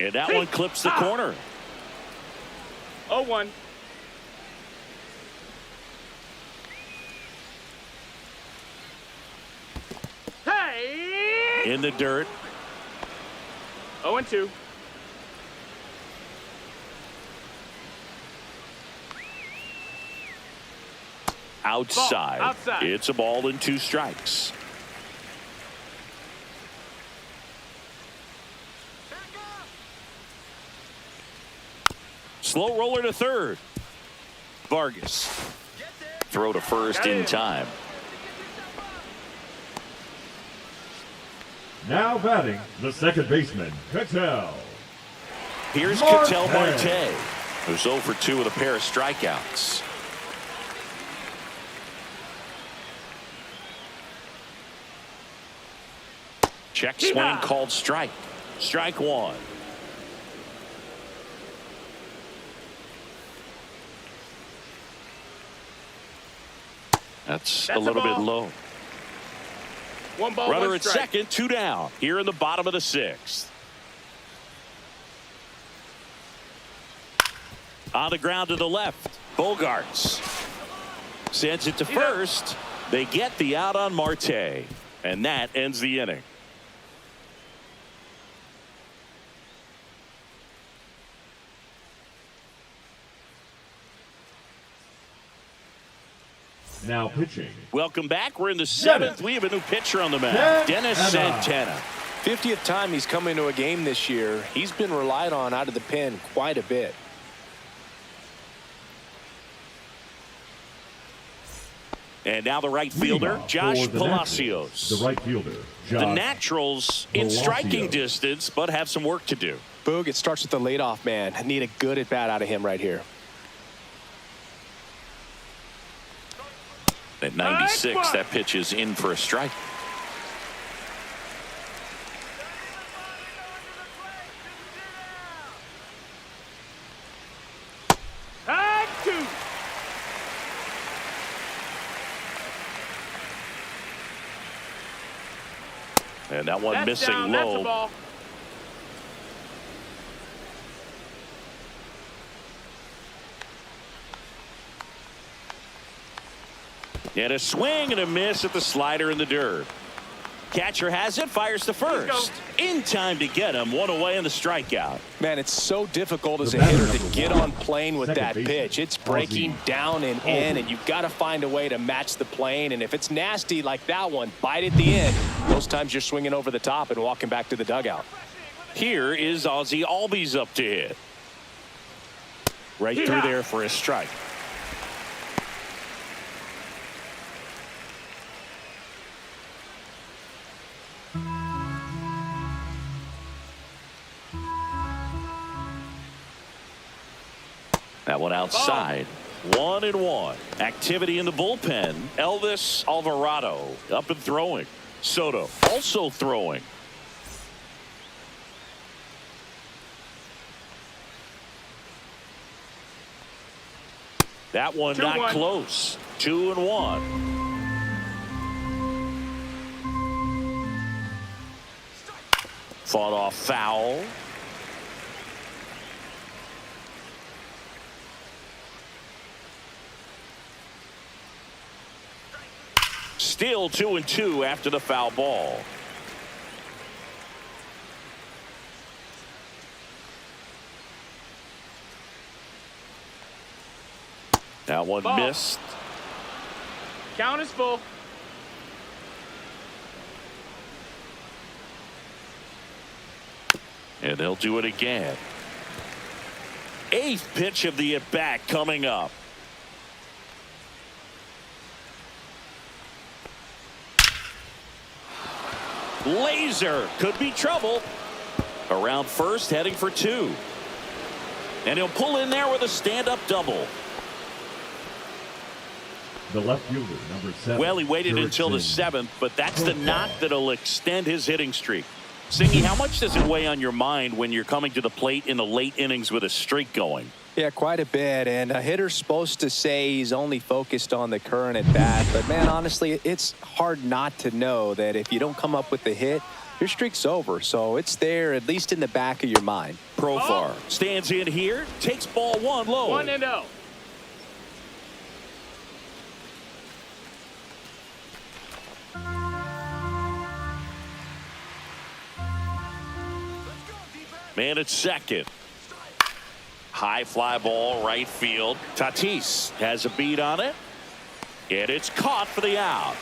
And that one clips the corner. 0-1. Hey! In the dirt. 0-2. Outside. Ball, outside. It's a ball and 2 strikes. Slow roller to third. Vargas. Throw to first in time. Now batting, the second baseman, Cattell. Here's Marte. Cattell Marte, who's 0 for 2 with a pair of strikeouts. Check swing called strike. Strike one. That's a a little bit ball. low. 1 ball, Runner 1 at strike. second, 2 down. Here in the bottom of the 6th. On the ground to the left. Bogarts sends it to first. They get the out on Marte. And that ends the inning. Now pitching. Welcome back. We're in the 7th. We have a new pitcher on the mound. Dennis Santana. 50th time he's come into a game this year. He's been relied on out of the pen quite a bit. And now the right fielder, Meanwhile, Josh for the Palacios. Naturals, the right fielder, Josh. The Naturals in striking Palacios. distance, but have some work to do. Boog, it starts with the leadoff man. I need a good at bat out of him right here. At 96, that pitch is in for a strike. Tag 2. And that one That's missing down. That's a low. ball. And a swing and a miss at the slider in the dirt. Catcher has it, fires to first. In time to get him. One away in the strikeout. Man, it's so difficult as The a batter hitter to number get one, on plane with second that baseman, pitch. It's breaking Ozzie down and in, and you've got to find a way to match the plane. And if it's nasty like that one, bite at the end. Most times you're swinging over the top and walking back to the dugout. Here is Ozzie Albies up to hit. Right through there for a strike. That one outside. 1-1. Activity in the bullpen. Elvis Alvarado up and throwing. Soto also throwing. That one not 2-1. close. 2-1. Fought off foul. Still 2-2 after the foul ball. That one Ball. missed. Count is full. And they'll do it again. 8th pitch of the at-bat coming up. Laser could be trouble. Around first, heading for 2. And he'll pull in there with a stand-up double. The left fielder, number 7. Well, he waited until the 7th, but that's the knock that'll extend his hitting streak. Singy, how much does it weigh on your mind when you're coming to the plate in the late innings with a streak going? Yeah, quite a bit. And a hitter's supposed to say he's only focused on the current at bat. But, man, honestly, it's hard not to know that if you don't come up with the hit, your streak's over. So it's there, at least in the back of your mind. Profar stands in here, takes ball 1 low. 1-0. Man at second. High fly ball, right field. Tatis has a beat on it. And it's caught for the out.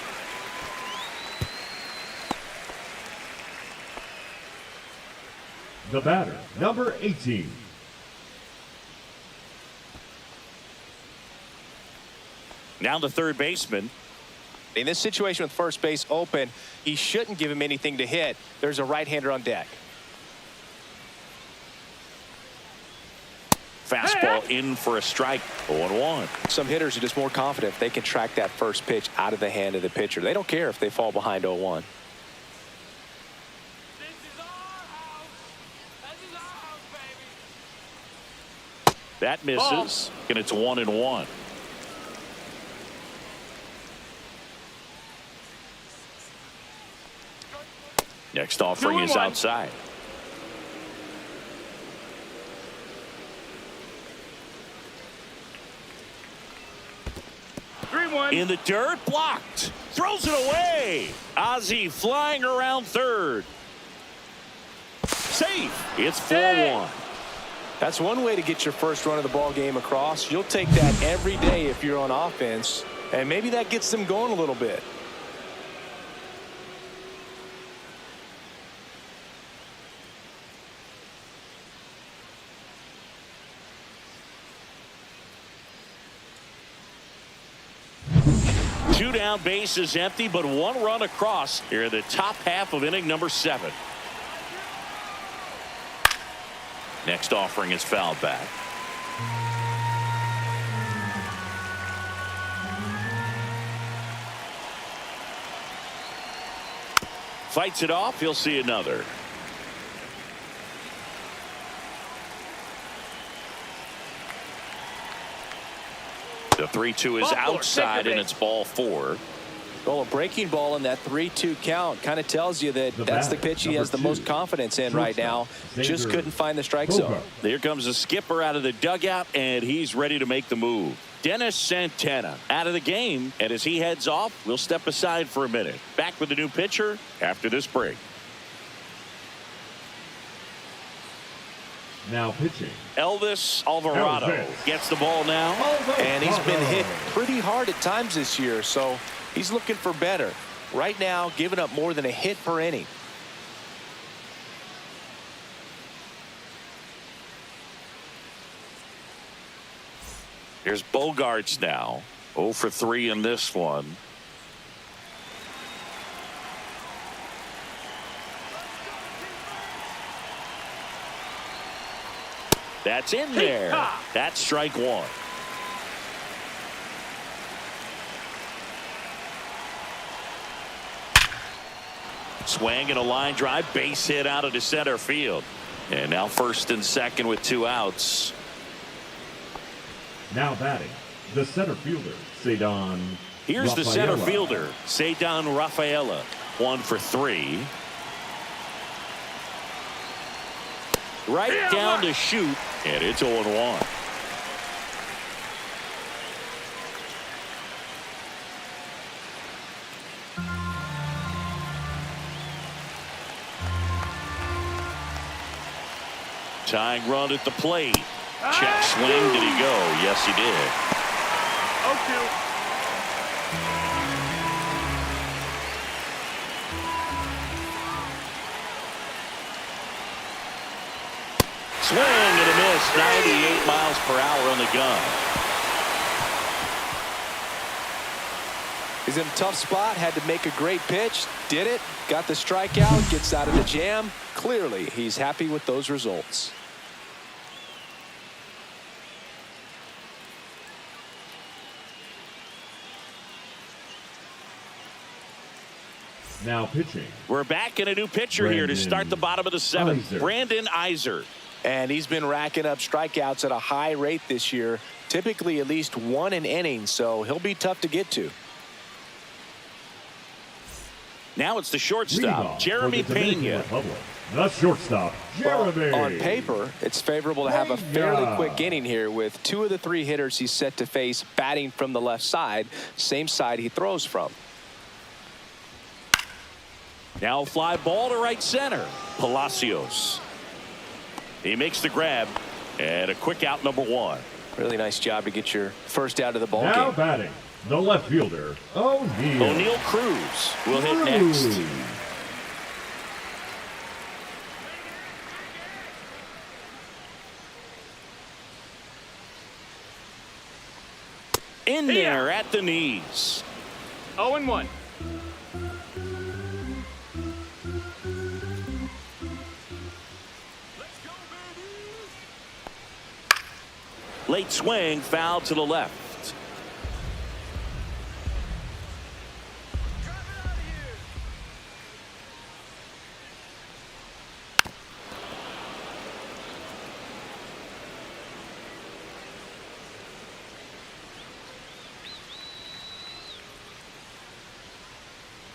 The batter, number 18. Now the third baseman. In this situation with first base open, he shouldn't give him anything to hit. There's a right-hander on deck. Fastball in for a strike. 0-1. Some hitters are just more confident if they can track that first pitch out of the hand of the pitcher. They don't care if they fall behind 0-1. This is our house. This is our house, baby. That misses. And it's 1-1. Next offering is 2-1. outside. In the dirt, blocked. Throws it away. Ozzie flying around third. Safe. It's 4-1. That's one way to get your first run of the ball game across. You'll take that every day if you're on offense, and maybe that gets them going a little bit. Two down, bases empty, but 1 run across here in the top half of inning number 7. Next offering is fouled back. Fights it off. He'll see another. The 3-2 is outside, and it's ball 4. Well, a breaking ball in that 3-2 count kind of tells you that that's the pitch he has the most confidence in right now. Just couldn't find the strike zone. Here comes the skipper out of the dugout, and he's ready to make the move. Dennis Santana out of the game, and as he heads off, we'll step aside for a minute. Back with the new pitcher after this break. Now pitching. Elvis Alvarado Elvis. gets the ball now. And he's been hit pretty hard at times this year, so he's looking for better. Right now, giving up more than a hit per inning. Here's Bogarts now. 0 for 3 in this one. That's in there. That's strike 1. Swing and a line drive, base hit out into center field. And now first and second with 2 outs. Now batting, The center fielder, Cedon Here's the center Rafaela. fielder, Cedon Rafaela, 1 for 3. Right down to shoot, and it's 0-1. Tying run at the plate. Check swing. Did he go? Yes, he did. Okay. Swing and a miss. 98 miles per hour on the gun. He's in a tough spot, had to make a great pitch, did it, got the strikeout, gets out of the jam. Clearly, he's happy with those results. Now pitching. We're back in a new pitcher here to start the bottom of the 7th. Iser. Brandon Iser. And he's been racking up strikeouts at a high rate this year, typically at least 1 an inning, so he'll be tough to get to. Now it's the shortstop, Jeremy Pena. The shortstop, Jeremy. On paper, it's favorable to have a fairly Pena. quick inning here with 2 of the 3 hitters he's set to face batting from the left side, same side he throws from. Now a fly ball to right center. Palacios. He makes the grab, and a quick out, number 1. Really nice job to get your first out of the ball Now game. batting, the left fielder, O'Neal. O'Neal Cruz will hit next. In there at the knees. 0-1. Late swing, foul to the left.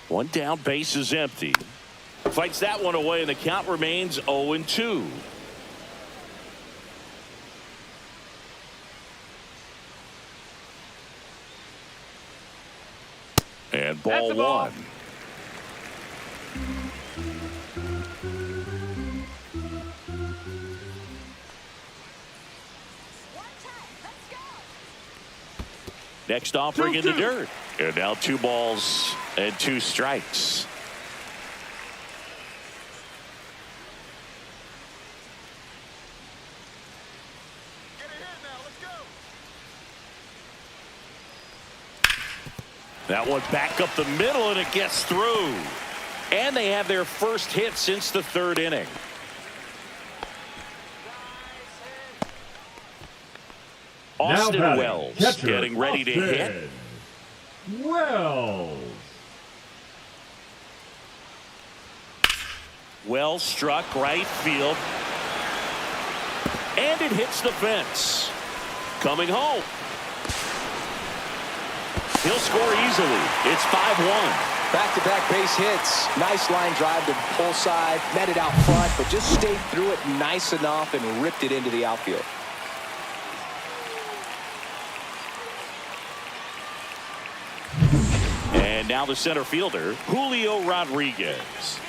One down, base is empty. Fights that one away, and the count remains 0-2. And ball the ball. 1. Next offering in the dirt. And now 2 balls and 2 strikes. That one back up the middle, and it gets through. And they have their first hit since the 3rd inning. Austin batting, Wells catcher, getting ready to hit. Austin Wells. Wells struck right field. And it hits the fence. Coming home. He'll score easily. It's 5-1. Back-to-back base hits. Nice line drive to pull side. Met it out front, but just stayed through it nice enough and ripped it into the outfield. And now the center fielder, Julio Rodriguez.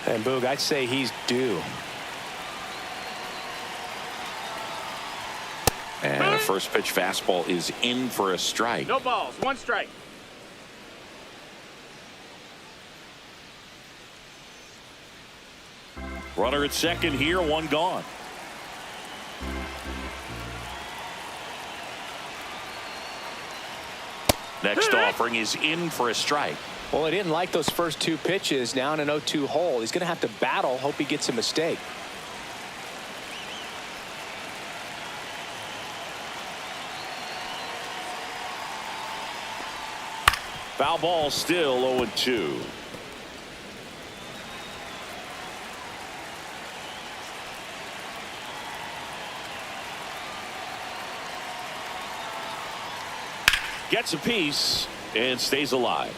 And Boog, I'd say he's due. And a first pitch fastball is in for a strike. No balls. 1 strike. Runner at second here, 1 gone. Next offering is in for a strike. Well, he didn't like those first 2 pitches. Now in an 0-2 hole. He's going to have to battle. Hope he gets a mistake. Foul ball, still 0-2. gets a piece and stays alive.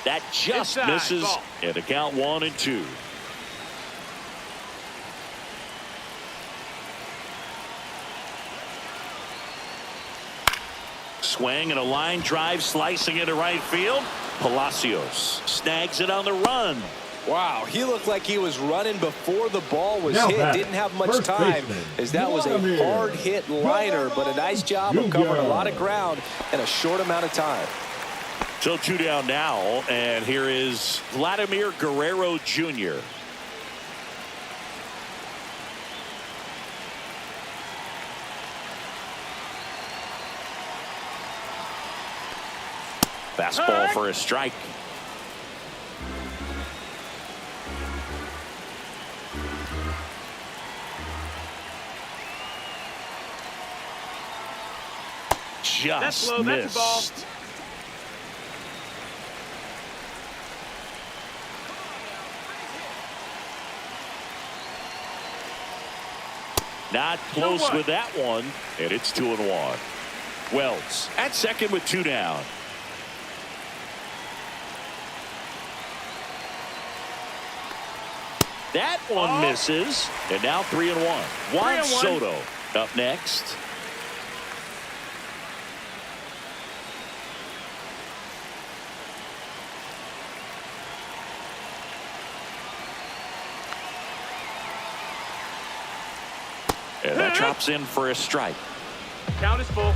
That just Inside, misses, ball. and the count 1-2. Swing and a line drive slicing into right field. Palacios snags it on the run. Wow, he looked like he was running before the ball was Now hit. batting, Didn't have much first time, baseman, as that was a Vladimir. hard hit liner, but a nice job of covering a lot of ground in a short amount of time. So 2 down now, and here is Vladimir Guerrero Jr. Fastball for a strike. That's Just low, that's a ball. missed. Not close 2-1. with that one, and it's 2-1. Wells at second with 2 down. That one misses, and now 3-1. Juan 3-1. Soto up next. And that drops in for a strike. Count is full.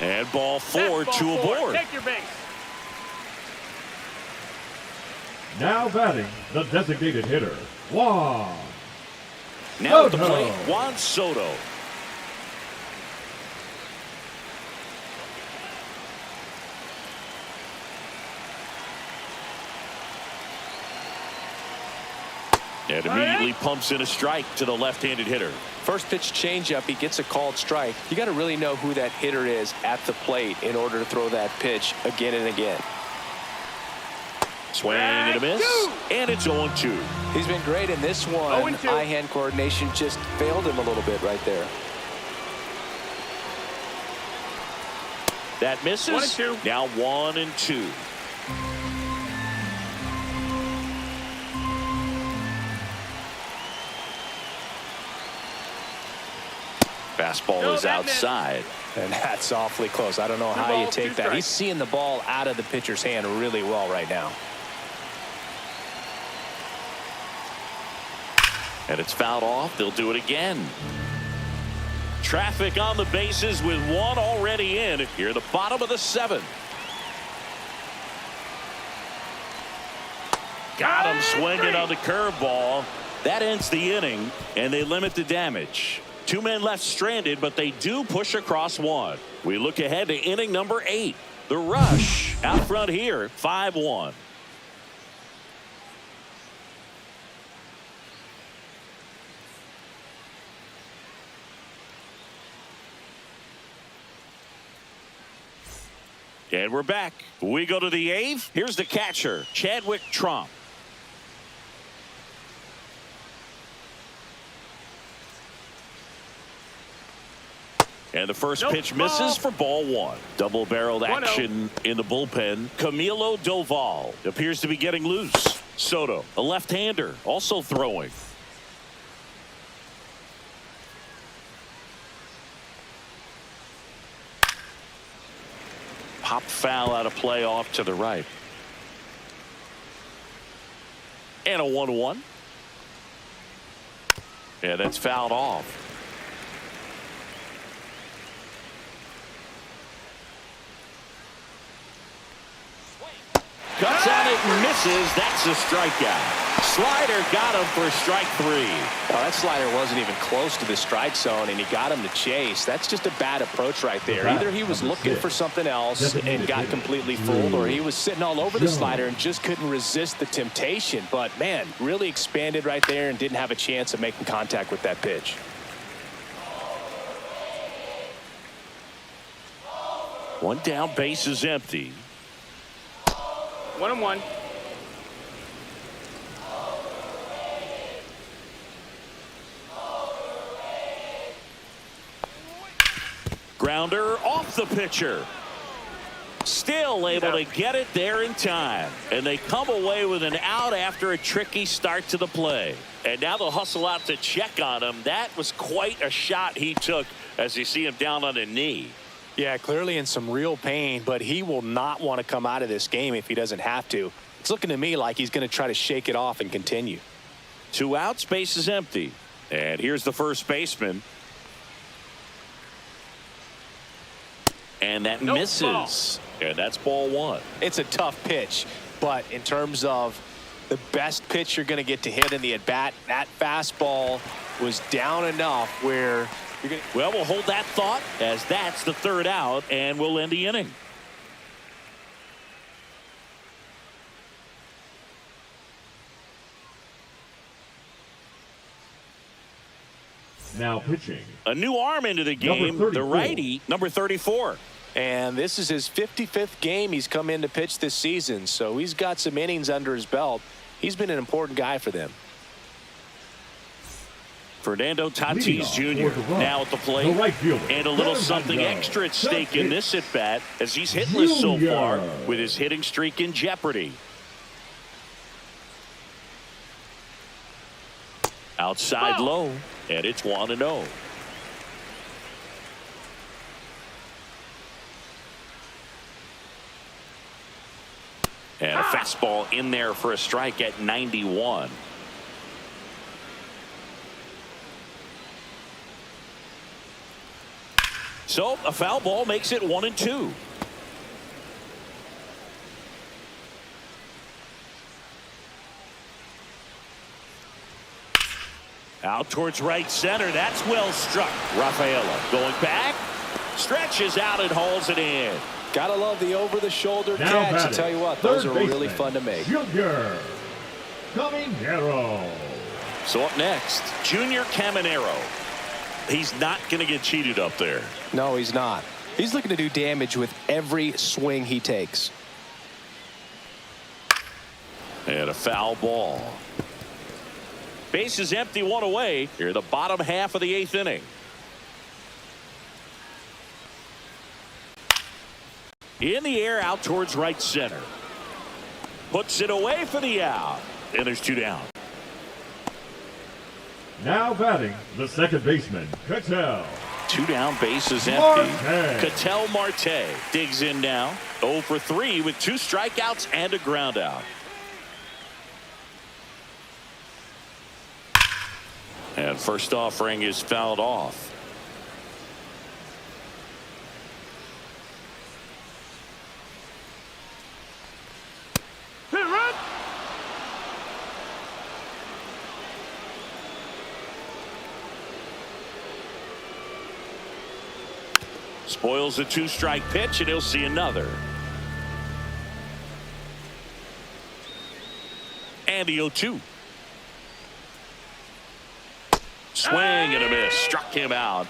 And ball 4, That's 2 ball 4. aboard. Take your base. Now batting, the designated hitter, Juan. Now at the Soto. plate, Juan Soto. And immediately pumps in a strike to the left-handed hitter. First pitch changeup, he gets a called strike. You got to really know who that hitter is at the plate in order to throw that pitch again and again. Swing and a miss, and it's 0-2. He's been great in this one. 0-2. Eye-hand coordination just failed him a little bit right there. That misses. 1-2. Now 1-2. Fastball No, is that missed. outside. And that's awfully close. I don't know how you balls, take 2 that. strikes. He's seeing the ball out of the pitcher's hand really well right now. And it's fouled off. They'll do it again. Traffic on the bases with 1 already in here at the bottom of the 7th. Got him swinging on the curveball. That ends the inning, and they limit the damage. 2 men left stranded, but they do push across 1. We look ahead to inning number 8. The rush out front here, 5-1. And we're back. We go to the 8th. Here's the catcher, Chadwick Trump. And the first pitch misses for ball 1. Double-barreled 1-0. action in the bullpen. Camilo Doval appears to be getting loose. Soto, a left-hander, also throwing. Pop foul out of play off to the right. And a 1-1. Yeah, that's fouled off. Cuts on it and misses. That's a strikeout. Slider got him for strike 3. Well, that slider wasn't even close to the strike zone, and he got him to chase. That's just a bad approach right there. Either he was looking for something else and got completely fooled, or he was sitting all over the slider and just couldn't resist the temptation. But, man, really expanded right there and didn't have a chance of making contact with that pitch. One down, base is empty. 1-1. Grounder off the pitcher. Still able to get it there in time. And they come away with an out after a tricky start to the play. And now they'll hustle out to check on him. That was quite a shot he took as you see him down on a knee. Yeah, clearly in some real pain, but he will not want to come out of this game if he doesn't have to. It's looking to me like he's going to try to shake it off and continue. 2 outs, base is empty. And here's the first baseman. And that misses. And that's ball 1. It's a tough pitch, but in terms of the best pitch you're going to get to hit in the at-bat, that fastball was down enough where you're going to... Well, we'll hold that thought as that's the 3rd out, and we'll end the inning. Now pitching. A new arm into the game, the righty, number 34. And this is his 55th game he's come in to pitch this season, so he's got some innings under his belt. He's been an important guy for them. Fernando Tatis Jr. now at the plate. And a little something extra at stake in this at-bat as he's hitless so far with his hitting streak in jeopardy. Outside low, and it's 1-0. And a fastball in there for a strike at 91. So a foul ball makes it 1-2. Out towards right center. That's well struck. Rafaela going back, stretches out and hauls it in. Gotta love the over-the-shoulder catch. I tell you what, those are really fun to make. Junior Caminero. So up next, Junior Caminero. He's not going to get cheated up there. No, he's not. He's looking to do damage with every swing he takes. And a foul ball. Base is empty, 1 away. Here, the bottom half of the 8th inning. In the air, out towards right center. Puts it away for the out. And there's 2 down. Now batting, the second baseman, Cattell. 2 down, base is empty. Marte. Cattell Marte digs in now. 0 for 3 with 2 strikeouts and a ground out. And first offering is fouled off. Spoils a 2-strike pitch, and he'll see another. And the 0-2. Swing and a miss. Struck him out.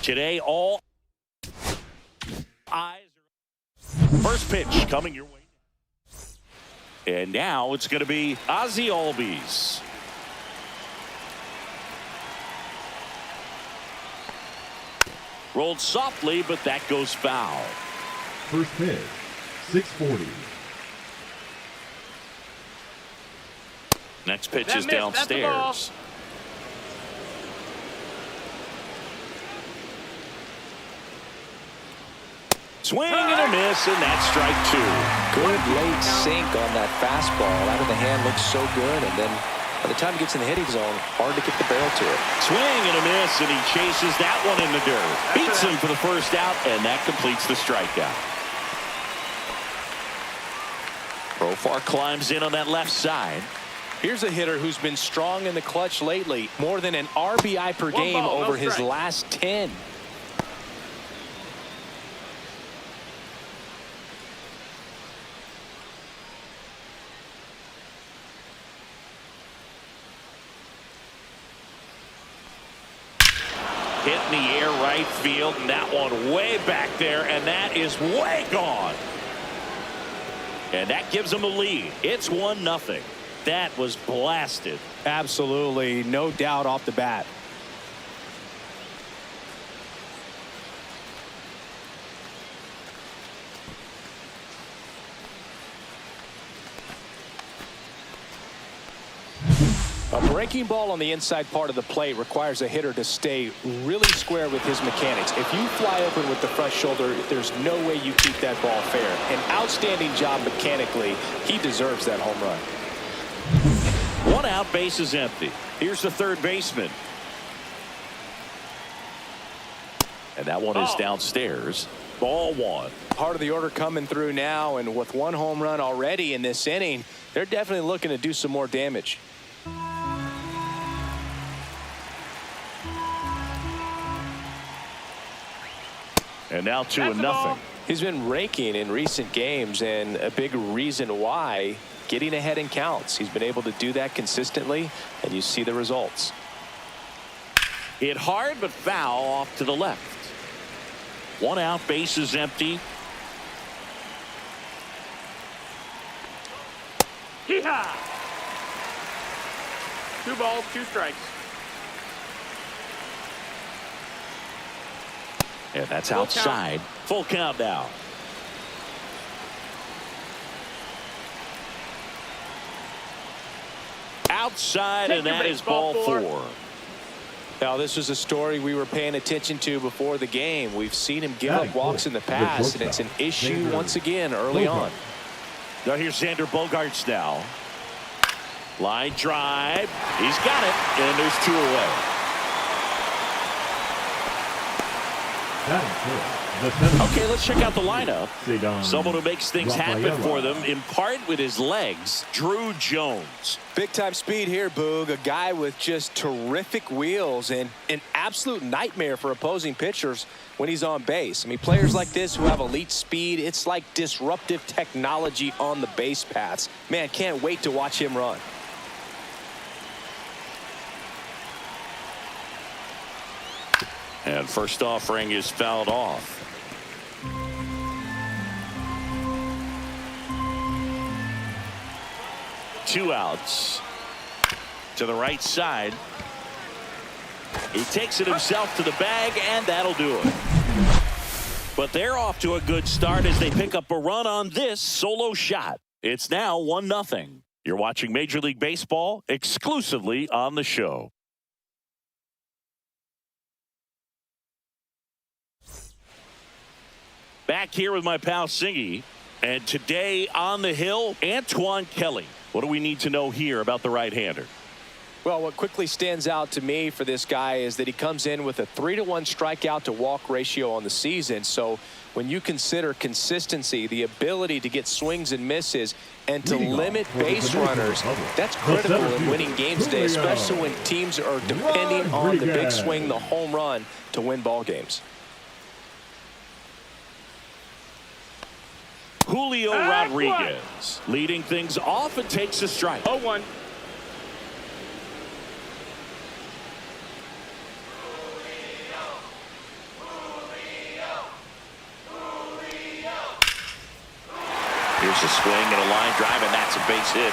Today, all eyes are... First pitch coming your way. And now it's going to be Ozzie Albies. Rolled softly, but that goes foul. First pitch, 640. Next pitch is downstairs. Swing and a miss, and that's strike two. Good late sink on that fastball. Out of the hand looks so good, and then by the time he gets in the hitting zone, hard to get the barrel to it. Swing and a miss, and he chases that one in the dirt. Beats him for the first out, and that completes the strikeout. Profar climbs in on that left side. Here's a hitter who's been strong in the clutch lately. More than an RBI per game over his last 10. Hit in the air right field, and that one way back there, and that is way gone. And that gives them a lead. It's 1-0. That was blasted. Absolutely, no doubt off the bat. A breaking ball on the inside part of the plate requires a hitter to stay really square with his mechanics. If you fly open with the front shoulder, there's no way you keep that ball fair. An outstanding job mechanically. He deserves that home run. 1 out, base is empty. Here's the third baseman. And that one is downstairs. Ball one. Part of the order coming through now, and with 1 home run already in this inning, they're definitely looking to do some more damage. And now 2-0. He's been raking in recent games, and a big reason why, getting ahead in counts. He's been able to do that consistently, and you see the results. Hit hard but foul off to the left. 1 out, base is empty. Hee-haw! 2 balls, 2 strikes. And that's outside. Full count now. Outside, and that is ball 4. Now, this was a story we were paying attention to before the game. We've seen him give up walks in the past, and it's an issue once again early on. Now here's Xander Bogaerts now. Line drive. He's got it, and there's 2 away. Okay, let's check out the lineup. Someone who makes things happen for them, in part with his legs, Drew Jones. Big-time speed here, Boog. A guy with just terrific wheels and an absolute nightmare for opposing pitchers when he's on base. I mean, players like this who have elite speed, it's like disruptive technology on the base paths. Man, can't wait to watch him run. And first offering is fouled off. Two outs. To the right side. He takes it himself to the bag, and that'll do it. But they're off to a good start as they pick up a run on this solo shot. It's now 1-0. You're watching Major League Baseball exclusively on the show. Back here with my pal Singy, and today on the hill, Antoine Kelly. What do we need to know here about the right-hander? Well, what quickly stands out to me for this guy is that he comes in with a 3-to-1 strikeout to walk ratio on the season. So when you consider consistency, the ability to get swings and misses, and to limit base runners, that's critical in winning games today, especially when teams are depending on the big swing, the home run, to win ball games. Julio Rodriguez leading things off and takes a strike. 0-1. Here's a swing and a line drive, and that's a base hit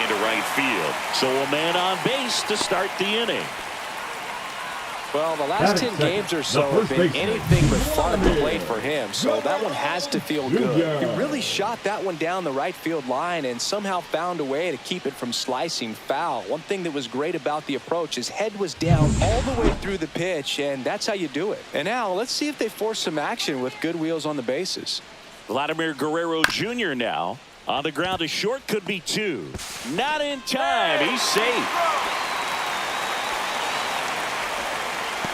into right field. So a man on base to start the inning. Well, the last 10 games or so have been anything but fun at the plate for him, so that one has to feel good. He really shot that one down the right field line and somehow found a way to keep it from slicing foul. One thing that was great about the approach, his head was down all the way through the pitch, and that's how you do it. And now, let's see if they force some action with good wheels on the bases. Vladimir Guerrero Jr. now on the ground to short, could be 2. Not in time. He's safe.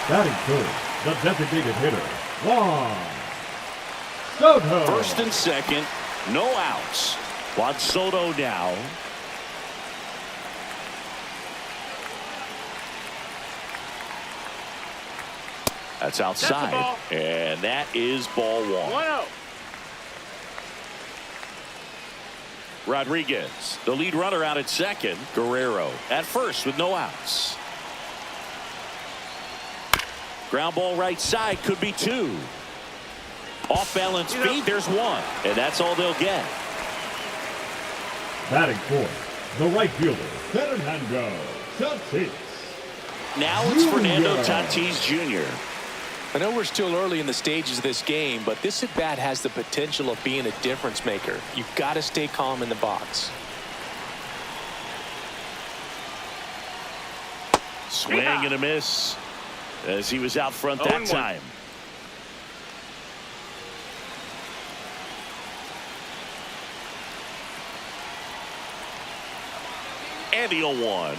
Batting third, the designated hitter, Juan Soto. First and second, no outs. Juan Soto now. That's outside, and that is ball 1. 1-0. Rodriguez, the lead runner out at second. Guerrero at first with no outs. Ground ball right side, could be 2. Off balance feed, there's 1. And that's all they'll get. Batting fourth, the right fielder, Fernando Tatis. Now it's Fernando Tatis Jr. I know we're still early in the stages of this game, but this at-bat has the potential of being a difference maker. You've got to stay calm in the box. Swing and a miss as he was out front that time. And the 0-1.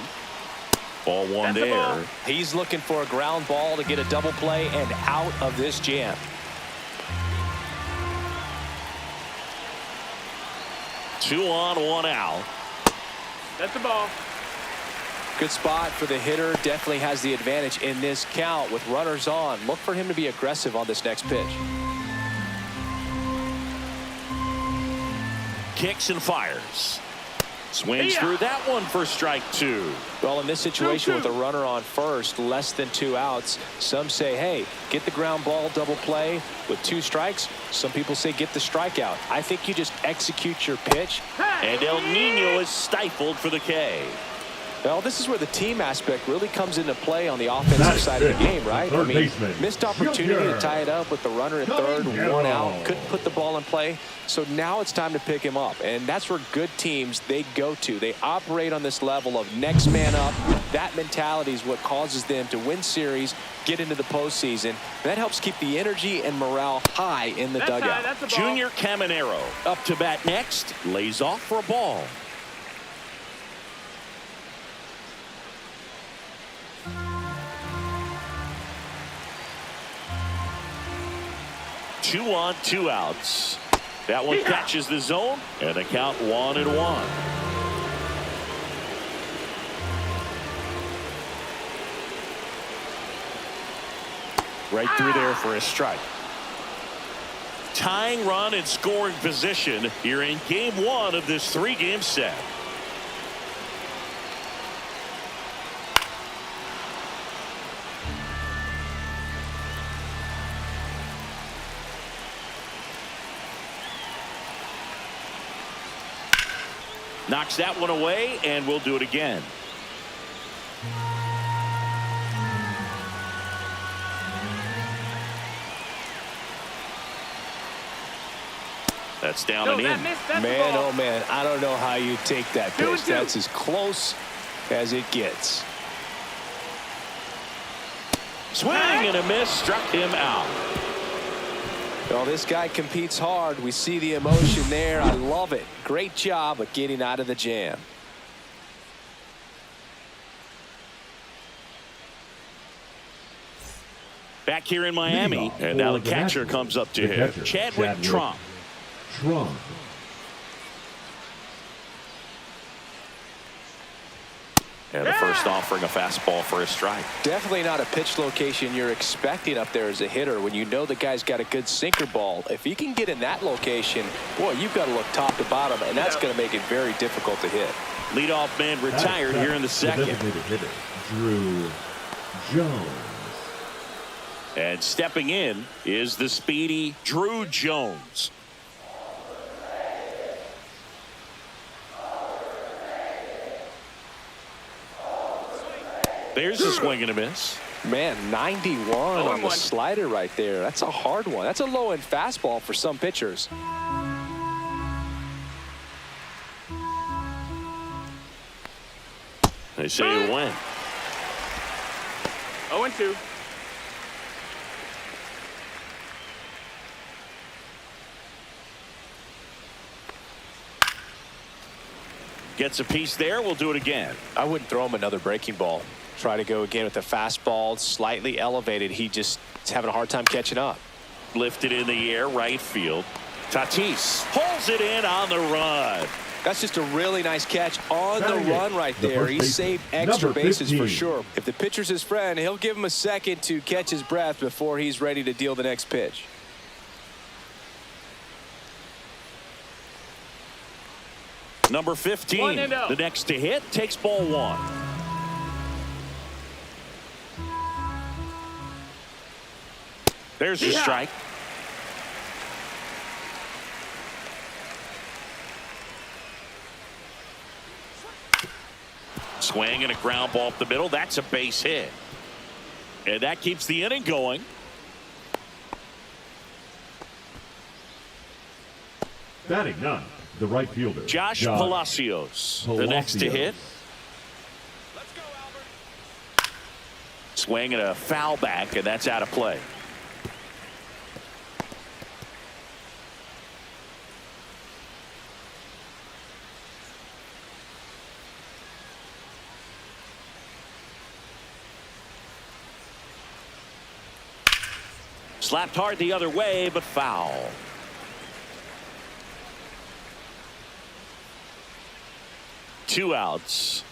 Ball 1 there. He's looking for a ground ball to get a double play and out of this jam. Two on, 1 out. That's the ball. Good spot for the hitter. Definitely has the advantage in this count with runners on. Look for him to be aggressive on this next pitch. Kicks and fires. Swings through that one for strike 2. Well, in this situation with a runner on first, less than 2 outs, some say, hey, get the ground ball double play with 2 strikes. Some people say get the strikeout. I think you just execute your pitch. And El Nino is stifled for the K. Well, this is where the team aspect really comes into play on the offensive side of the game, right? I mean, missed opportunity to tie it up with the runner at third, 1 out, couldn't put the ball in play. So now it's time to pick him up, and that's where good teams, they go to. They operate on this level of next man up. That mentality is what causes them to win series, get into the postseason. And that helps keep the energy and morale high in the dugout. Junior Caminero up to bat next, lays off for a ball. Two on, 2 outs. That one catches the zone, and the count 1-1. Right through there for a strike. Tying run in scoring position here in game 1 of this 3-game set. Knocks that one away, and we'll do it again. That's down and in. Man, oh man, I don't know how you take that pitch. That's as close as it gets. Swing and a miss, struck him out. Well, this guy competes hard. We see the emotion there. I love it. Great job of getting out of the jam. Back here in Miami, and now the catcher comes up to him. Chadwick Trump. And the first offering a fastball for a strike. Definitely not a pitch location you're expecting up there as a hitter when you know the guy's got a good sinker ball. If he can get in that location, boy, you've got to look top to bottom, and that's going to make it very difficult to hit. Leadoff man retired here in the second. Hitter, Drew Jones. And stepping in is the speedy Drew Jones. There's a swing and a miss. Man, 91 on the slider right there. That's a hard one. That's a low-end fastball for some pitchers. They say you win. 0-2. Gets a piece there. We'll do it again. I wouldn't throw him another breaking ball. Try to go again with the fastball, slightly elevated. He just is having a hard time catching up. Lifted in the air, right field. Tatis pulls it in on the run. That's just a really nice catch on the Batting run it, right the there. first He baseman, saved extra number bases for 15. sure. If the pitcher's his friend, he'll give him a second to catch his breath before he's ready to deal the next pitch. Number 15, 1-0. the next to hit, takes ball one. There's the strike. Swing and a ground ball up the middle. That's a base hit. And that keeps the inning going. Batting none, the right fielder. Josh Palacios, the next to hit. Let's go, Albert. Swing and a foul back, and that's out of play. Slapped hard the other way, but foul. Two outs.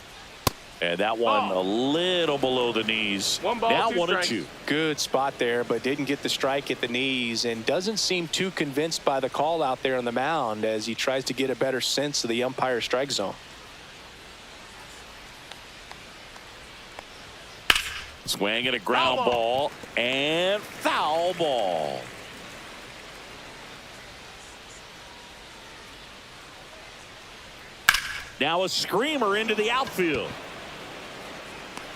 And that one a little below the knees. One ball, now two 1-2. strikes. Good spot there, but didn't get the strike at the knees and doesn't seem too convinced by the call out there on the mound as he tries to get a better sense of the umpire's strike zone. Swing and a ground Foul ball and foul ball. Now a screamer into the outfield.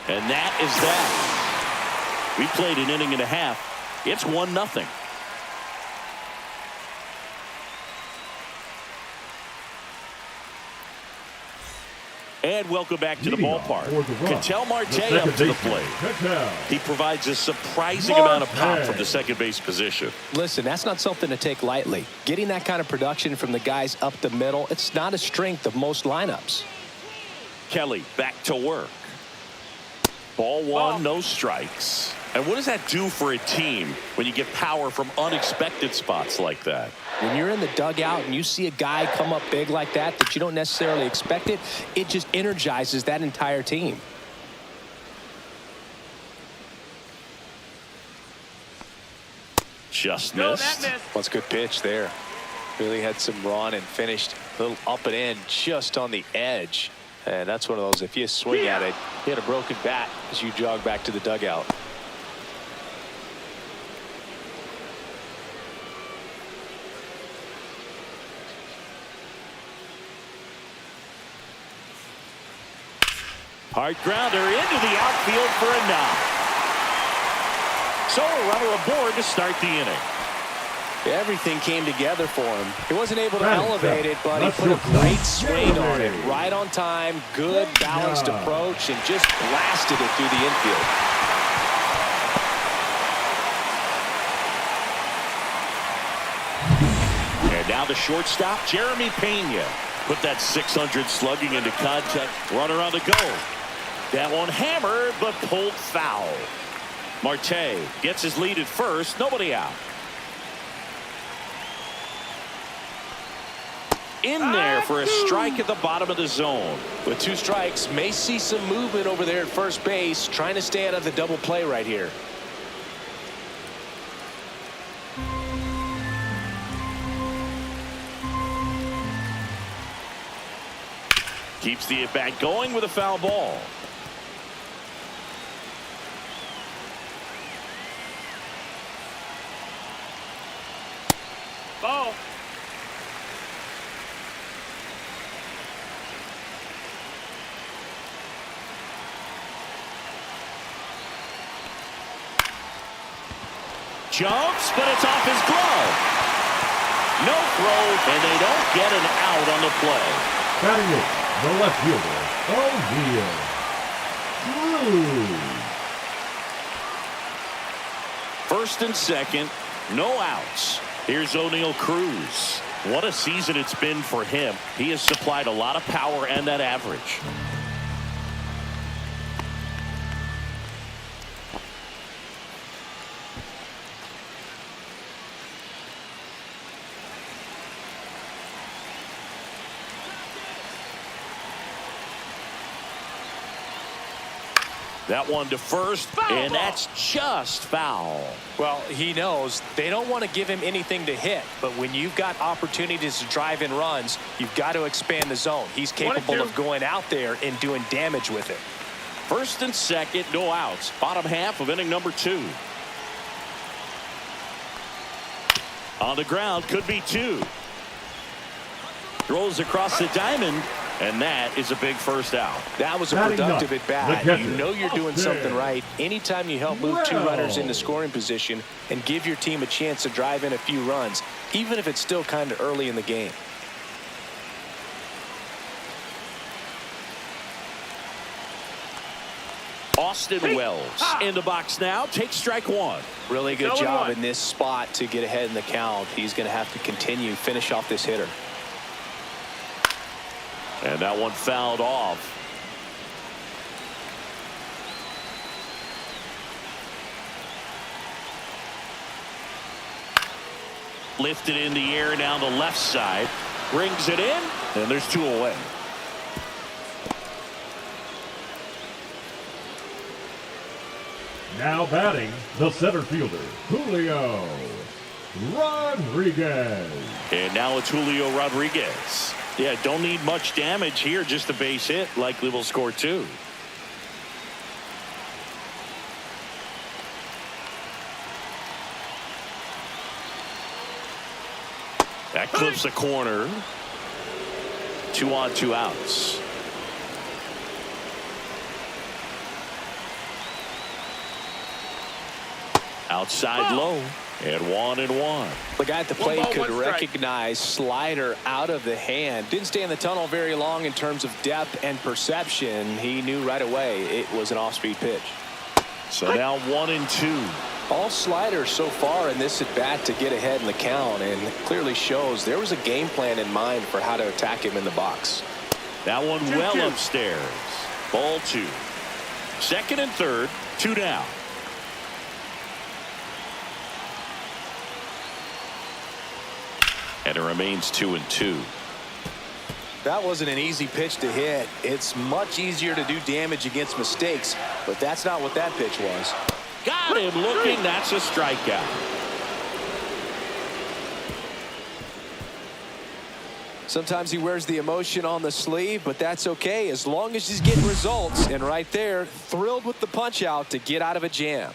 And that is that. We played an inning and a half. It's 1-0. And welcome back to the Leading ballpark. off for the run, Ketel Marte the up second to the baseman, plate. Ketel. He provides a surprising amount of pop Marte. from the second base position. Listen, that's not something to take lightly. Getting that kind of production from the guys up the middle, it's not a strength of most lineups. Kelly back to work. Ball one, no strikes. And what does that do for a team when you get power from unexpected spots like that? When you're in the dugout and you see a guy come up big like that you don't necessarily expect it, it just energizes that entire team. Just No, that missed. missed. That's a good pitch there. Really had some run and finished a little up and in just on the edge. And that's one of those, if you swing at it, you had a broken bat as you jog back to the dugout. Hard grounder into the outfield for a knock. So a runner aboard to start the inning. Everything came together for him. He wasn't able to Right, elevate it, but he that's put a it. great swing on it. Jeremy. Right on time, good balanced Yeah. approach, and just blasted it through the infield. And now the shortstop, Jeremy Pena. Put that 600 slugging into contact. Runner on the go. That one hammered, but pulled foul. Marte gets his lead at first. Nobody out. In there for a strike at the bottom of the zone. With two strikes, may see some movement over there at first base, trying to stay out of the double play right here. Keeps the at-bat going with a foul ball. Ball. jumps, but it's off his glove. No throw, and they don't get an out on the play. Batting it, the left fielder, O'Neill. Drew. First and second, no outs. Here's O'Neill Cruz. What a season it's been for him. He has supplied a lot of power and that average. That one to first, and that's just foul. Well, he knows they don't want to give him anything to hit, but when you've got opportunities to drive in runs, you've got to expand the zone. He's capable of going out there and doing damage with it. First and second, no outs. Bottom half of inning number 2. On the ground, could be 2. Throws across the diamond, and that is a big first out. That was a productive at bat. You know you're doing something right anytime you help move 2 runners into scoring position and give your team a chance to drive in a few runs, even if it's still kind of early in the game. Austin Wells in the box now. Takes strike 1. Really good job in this spot to get ahead in the count. He's going to have to finish off this hitter. And that one fouled off. Lifted in the air down the left side. Brings it in, and there's 2 away. Now batting, the center fielder, Julio Rodriguez. And now it's Julio Rodriguez. Yeah, don't need much damage here, just a base hit. Likely will score 2. That clips the corner. 2 on, 2 outs. Outside low. And 1-1. The guy at the plate could recognize slider out of the hand. Didn't stay in the tunnel very long in terms of depth and perception. He knew right away it was an off-speed pitch. So now 1-2. All sliders so far in this at bat to get ahead in the count, and clearly shows there was a game plan in mind for how to attack him in the box. That one well upstairs. Ball 2. Second and third, 2 down. And it remains 2-2. That wasn't an easy pitch to hit. It's much easier to do damage against mistakes, but that's not what that pitch was. Got him looking. That's a strikeout. Sometimes he wears the emotion on the sleeve, but that's okay as long as he's getting results. And right there, thrilled with the punch out to get out of a jam.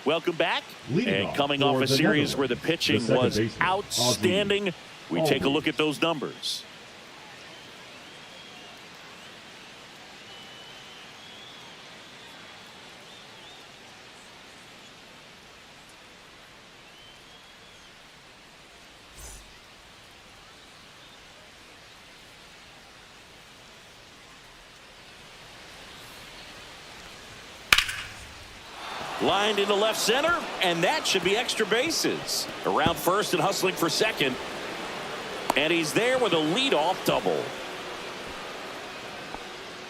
Welcome back. Leading and off coming for off a the series where the Netherlands, pitching the second was baseman, outstanding, we take a look at those numbers. Lined into left center, and that should be extra bases. Around first and hustling for second. And he's there with a leadoff double.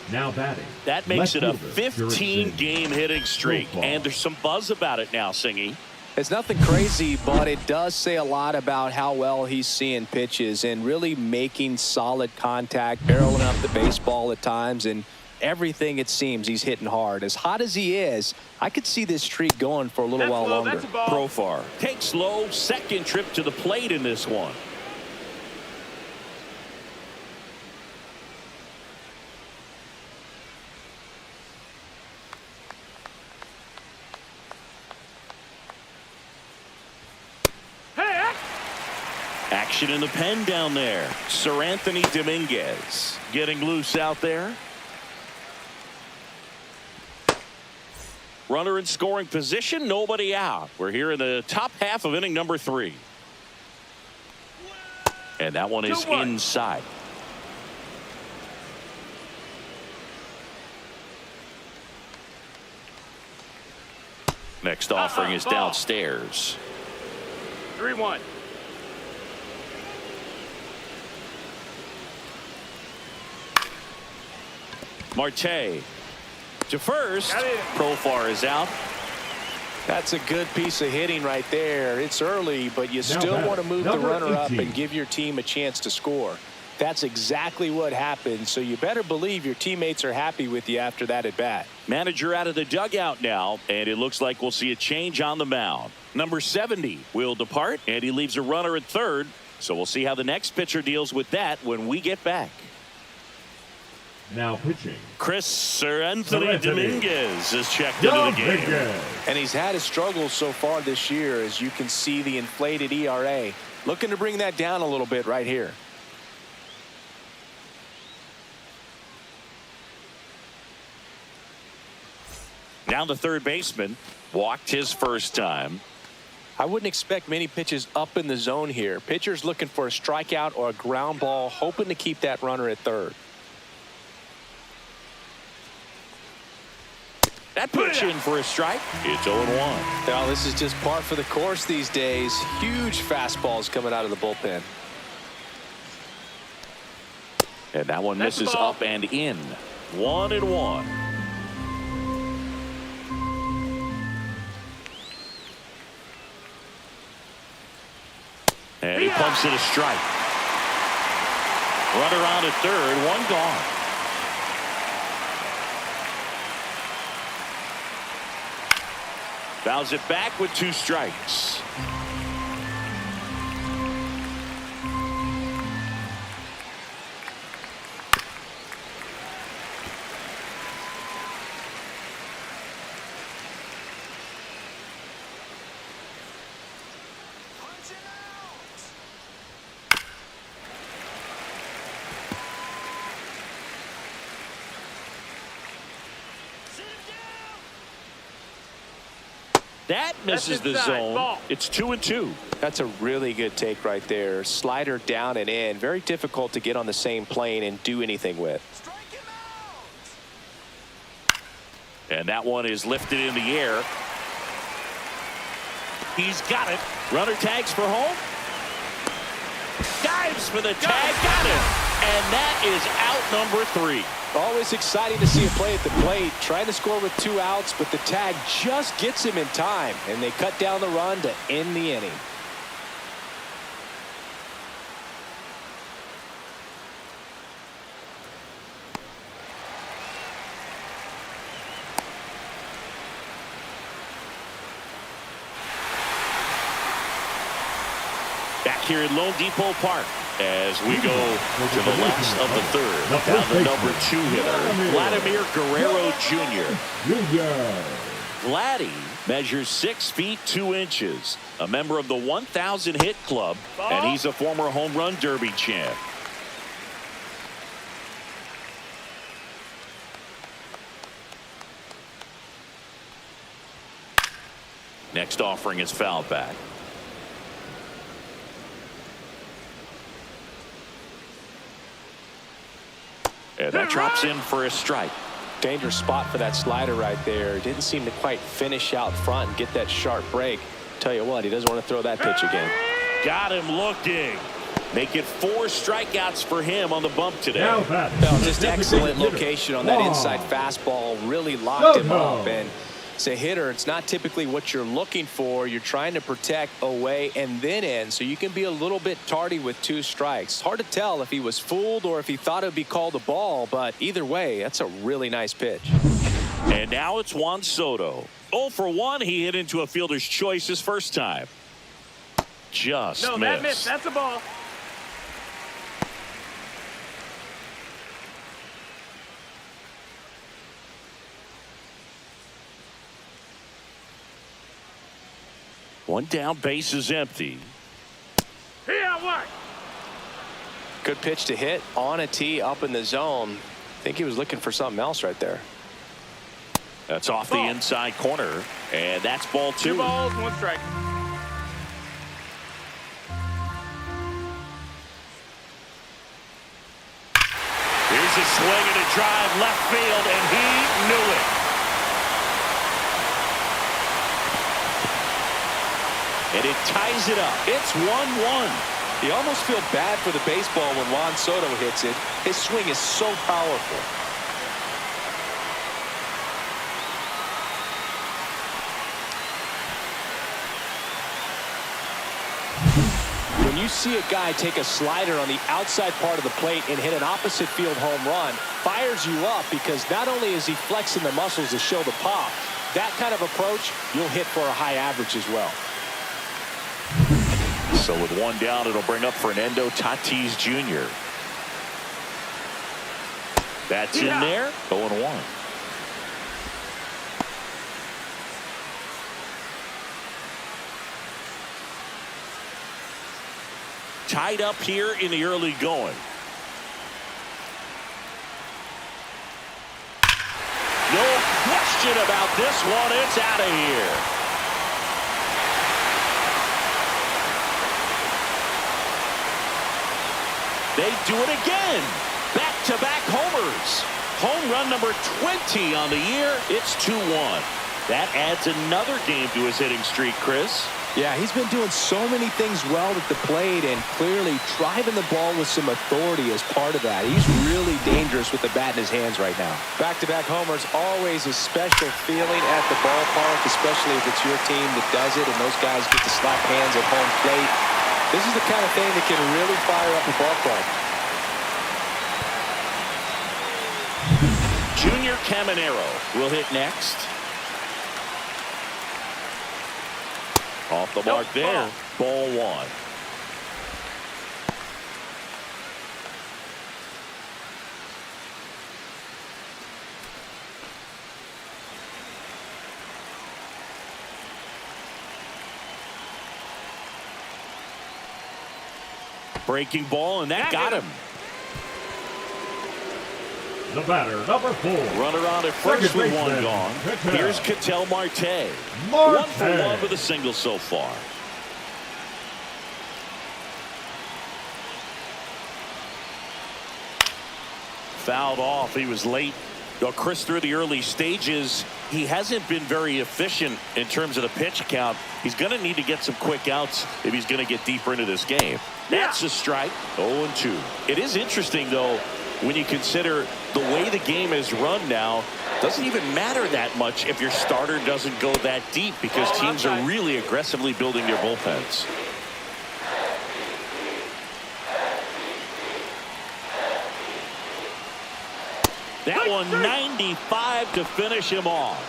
Now batting. That makes left it a fielder, 15-game hitting streak. Football. And there's some buzz about it now, Singy. It's nothing crazy, but it does say a lot about how well he's seeing pitches and really making solid contact, barreling up the baseball at times, and everything it seems he's hitting hard. As hot as he is, I could see this streak going for a little while longer. Profar takes low, second trip to the plate in this one. Action in the pen down there. Sir Anthony Dominguez getting loose out there. Runner in scoring position, nobody out. We're here in the top half of inning number 3. And that one is inside. Next offering is downstairs. 3-1. Marte to first. Profar is out. That's a good piece of hitting right there. It's early, but you still want to move the runner up and give your team a chance to score. That's exactly what happened, so you better believe your teammates are happy with you after that at bat. Manager out of the dugout now, and it looks like we'll see a change on the mound. Number 70 will depart, and he leaves a runner at third, so we'll see how the next pitcher deals with that when we get back. Now pitching. Sir Anthony Dominguez is checked into the game. And he's had his struggles so far this year, as you can see the inflated ERA. Looking to bring that down a little bit right here. Now the third baseman walked his first time. I wouldn't expect many pitches up in the zone here. Pitcher's looking for a strikeout or a ground ball, hoping to keep that runner at third. That pitch in for a strike. It's 0-1. Now this is just par for the course these days. Huge fastballs coming out of the bullpen. And that one misses up and in. 1-1. And he pumps it a strike. Runner on at third, one gone. Fouls it back with 2 strikes. That misses the zone. It's 2-2. That's a really good take right there. Slider down and in. Very difficult to get on the same plane and do anything with. And that one is lifted in the air. He's got it. Runner tags for home. Dives for the tag. Got it. And that is out number 3. Always exciting to see a play at the plate. Trying to score with 2 outs, but the tag just gets him in time, and they cut down the run to end the inning. Back here at Lone Depot Park as we go to the last of the third. Down the number 2 hitter, Vladimir Guerrero Jr. Vladdy measures 6 feet 2 inches, a member of the 1,000 hit club, and he's a former home run derby champ. Next offering is fouled back. And that drops in for a strike. Dangerous spot for that slider right there. Didn't seem to quite finish out front and get that sharp break. Tell you what, he doesn't want to throw that pitch again. Got him looking. Make it 4 strikeouts for him on the bump today. Just excellent location on that inside fastball. Really locked him up. And as a hitter, it's not typically what you're looking for. You're trying to protect away and then in, so you can be a little bit tardy with 2 strikes. Hard to tell if he was fooled or if he thought it would be called a ball, but either way, that's a really nice pitch. And now it's Juan Soto. 0 for 1. He hit into a fielder's choice his first time. Just missed. That missed. That's a ball. One down, base is empty. Here, what? Good pitch to hit on a tee up in the zone. I think he was looking for something else right there. That's off the inside corner, and that's ball 2. 2 balls, 1 strike. Here's a swing and a drive left field, and he knew it. And it ties it up. It's 1-1. You almost feel bad for the baseball when Juan Soto hits it. His swing is so powerful. When you see a guy take a slider on the outside part of the plate and hit an opposite field home run, fires you up because not only is he flexing the muscles to show the pop, that kind of approach, you'll hit for a high average as well. So with 1 down, it'll bring up Fernando Tatis Jr. That's in there. 0-1. Tied up here in the early going. No question about this one. It's out of here. They do it again. Back-to-back homers. Home run number 20 on the year. It's 2-1. That adds another game to his hitting streak, Chris. Yeah, he's been doing so many things well at the plate and clearly driving the ball with some authority as part of that. He's really dangerous with the bat in his hands right now. Back-to-back homers, always a special feeling at the ballpark, especially if it's your team that does it and those guys get to slap hands at home plate. This is the kind of thing that can really fire up a ball club. Junior Caminero will hit next. Off the mark there. Ball 1. Breaking ball, and that got him. The batter, number 4. Runner on at first with 1 gone. Here's Ketel Marte. 1 for 1 with a single so far. Fouled off. He was late. Chris, through the early stages, he hasn't been very efficient in terms of the pitch count. He's going to need to get some quick outs if he's going to get deeper into this game. That's a strike. 0-2. It is interesting, though, when you consider the way the game is run now. Doesn't even matter that much if your starter doesn't go that deep because teams are really aggressively building their bullpens. That one 95 to finish him off.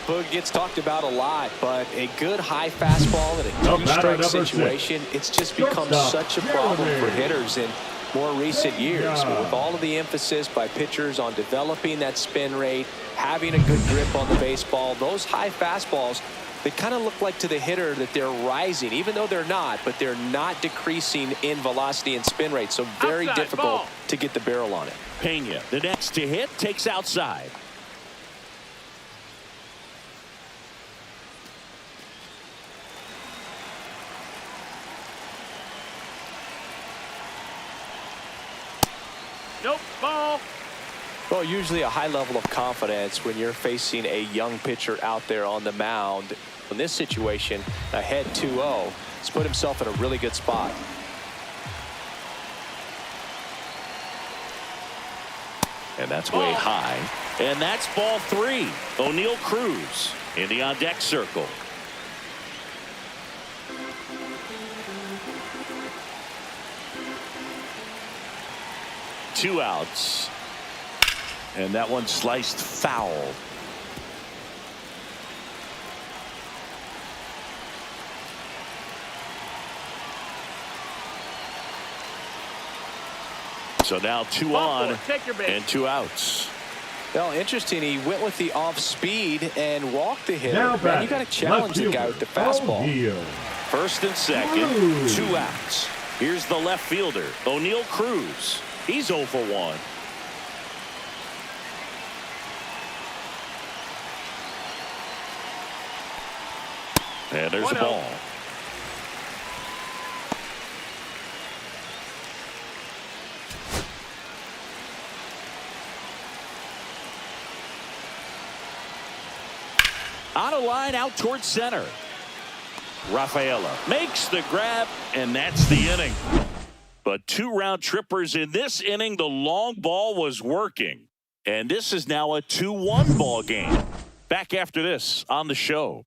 Boog gets talked about a lot, but a good high fastball in a two-strike situation, it's just become such a problem for hitters in more recent years. But with all of the emphasis by pitchers on developing that spin rate, having a good grip on the baseball, those high fastballs, they kind of look like to the hitter that they're rising, even though they're not, but they're not decreasing in velocity and spin rate, so very difficult to get the barrel on it. Pena, the next to hit, takes outside. Nope, ball. Well, usually a high level of confidence when you're facing a young pitcher out there on the mound. In this situation, ahead 2-0, he's put himself in a really good spot. And that's way high. And that's ball 3. O'Neal Cruz in the on-deck circle. Two outs. And that one sliced foul. So now 2 on and 2 outs. Well, interesting. He went with the off speed and walked the hitter. Man, you got to challenge the guy with the fastball. First and second, 2 outs. Here's the left fielder, O'Neal Cruz. He's 0 for 1. And there's the ball. On a line out towards center. Rafaela makes the grab, and that's the inning. But 2 round trippers in this inning. The long ball was working. And this is now a 2-1 ball game. Back after this on the show.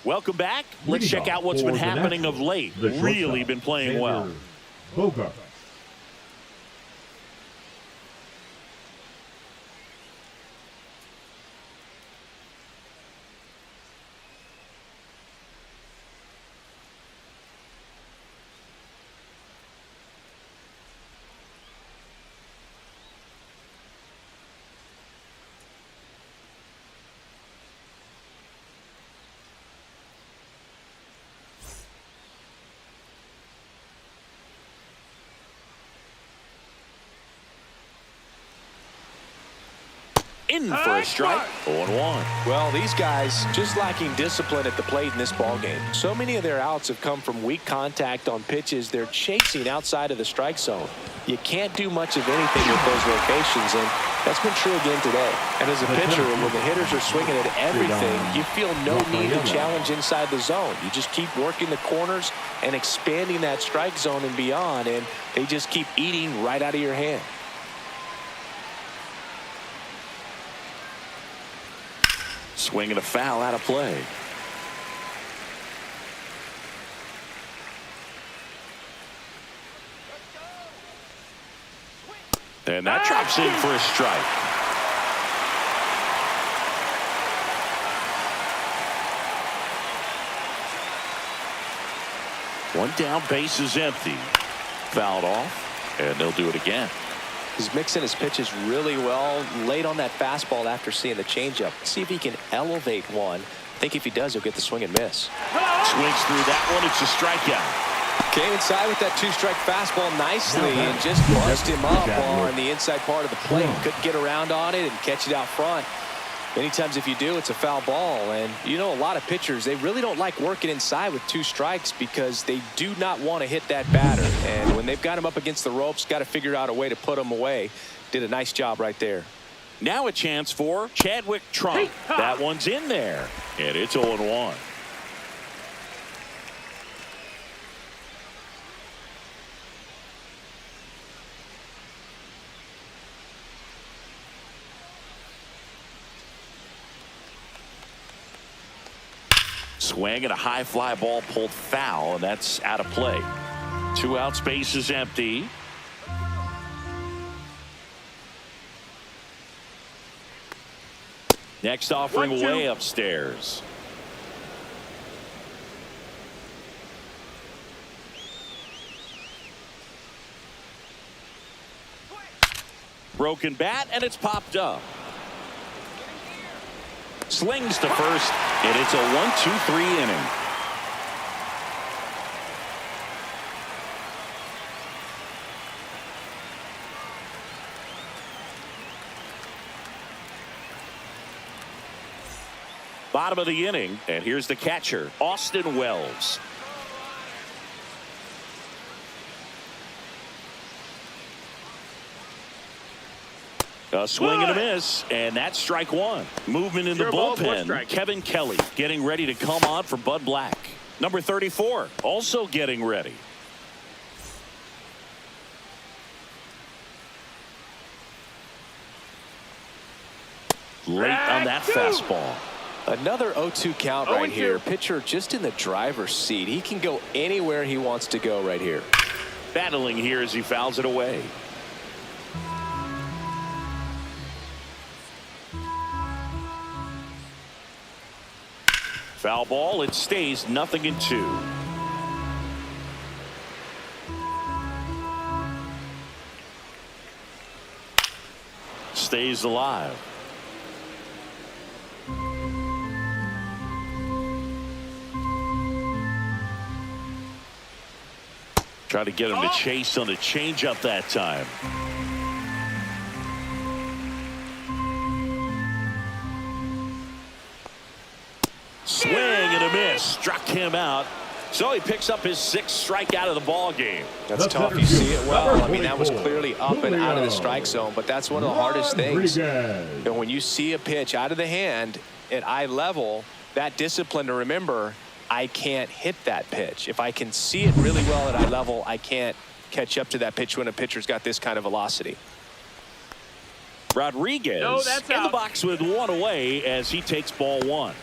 Welcome back. Let's check out what's been happening of late. Really been playing well. Bogart. In for a strike. 0-1. Well, these guys just lacking discipline at the plate in this ballgame. So many of their outs have come from weak contact on pitches they're chasing outside of the strike zone. You can't do much of anything with those locations, and that's been true again today. And as a pitcher, when the hitters are swinging at everything, you feel no need to challenge inside the zone. You just keep working the corners and expanding that strike zone and beyond, and they just keep eating right out of your hand. Swinging a foul out of play. And that drops in for a strike. One down, base is empty. Fouled off, and they'll do it again. He's mixing his pitches really well, late on that fastball after seeing the changeup. See if he can elevate one. I think if he does, he'll get the swing and miss. Swings through that one. It's a strikeout. Came inside with that 2-strike fastball nicely and just bunched him up on the inside part of the plate. Couldn't get around on it and catch it out front. Many times if you do, it's a foul ball. And you know, a lot of pitchers, they really don't like working inside with 2 strikes because they do not want to hit that batter. And when they've got him up against the ropes, got to figure out a way to put him away. Did a nice job right there. Now a chance for Chadwick Trump. That one's in there. And it's 0-1. Swing and a high fly ball pulled foul, and that's out of play. 2 outs, base is empty. Next offering way upstairs. Broken bat, and it's popped up. Slings to first, and it's a 1-2-3 inning. Bottom of the inning, and here's the catcher, Austin Wells. A swing and a miss, and that's strike 1. Movement in the bullpen. Kevin Kelly getting ready to come on for Bud Black. Number 34 also getting ready. Late on that fastball. Another 0-2 count right here. Pitcher just in the driver's seat. He can go anywhere he wants to go right here. Battling here as he fouls it away. Foul ball. It stays 0-2. Stays alive. Try to get him to chase on the changeup that time. Swing and a miss. Struck him out. So he picks up his 6th strikeout of the ball game. That's tough. You see it well. I mean, that was clearly up and out of the strike zone, but that's one of the hardest things. And when you see a pitch out of the hand at eye level, that discipline to remember, I can't hit that pitch. If I can see it really well at eye level, I can't catch up to that pitch when a pitcher's got this kind of velocity. Rodriguez in the box with 1 away as he takes ball 1.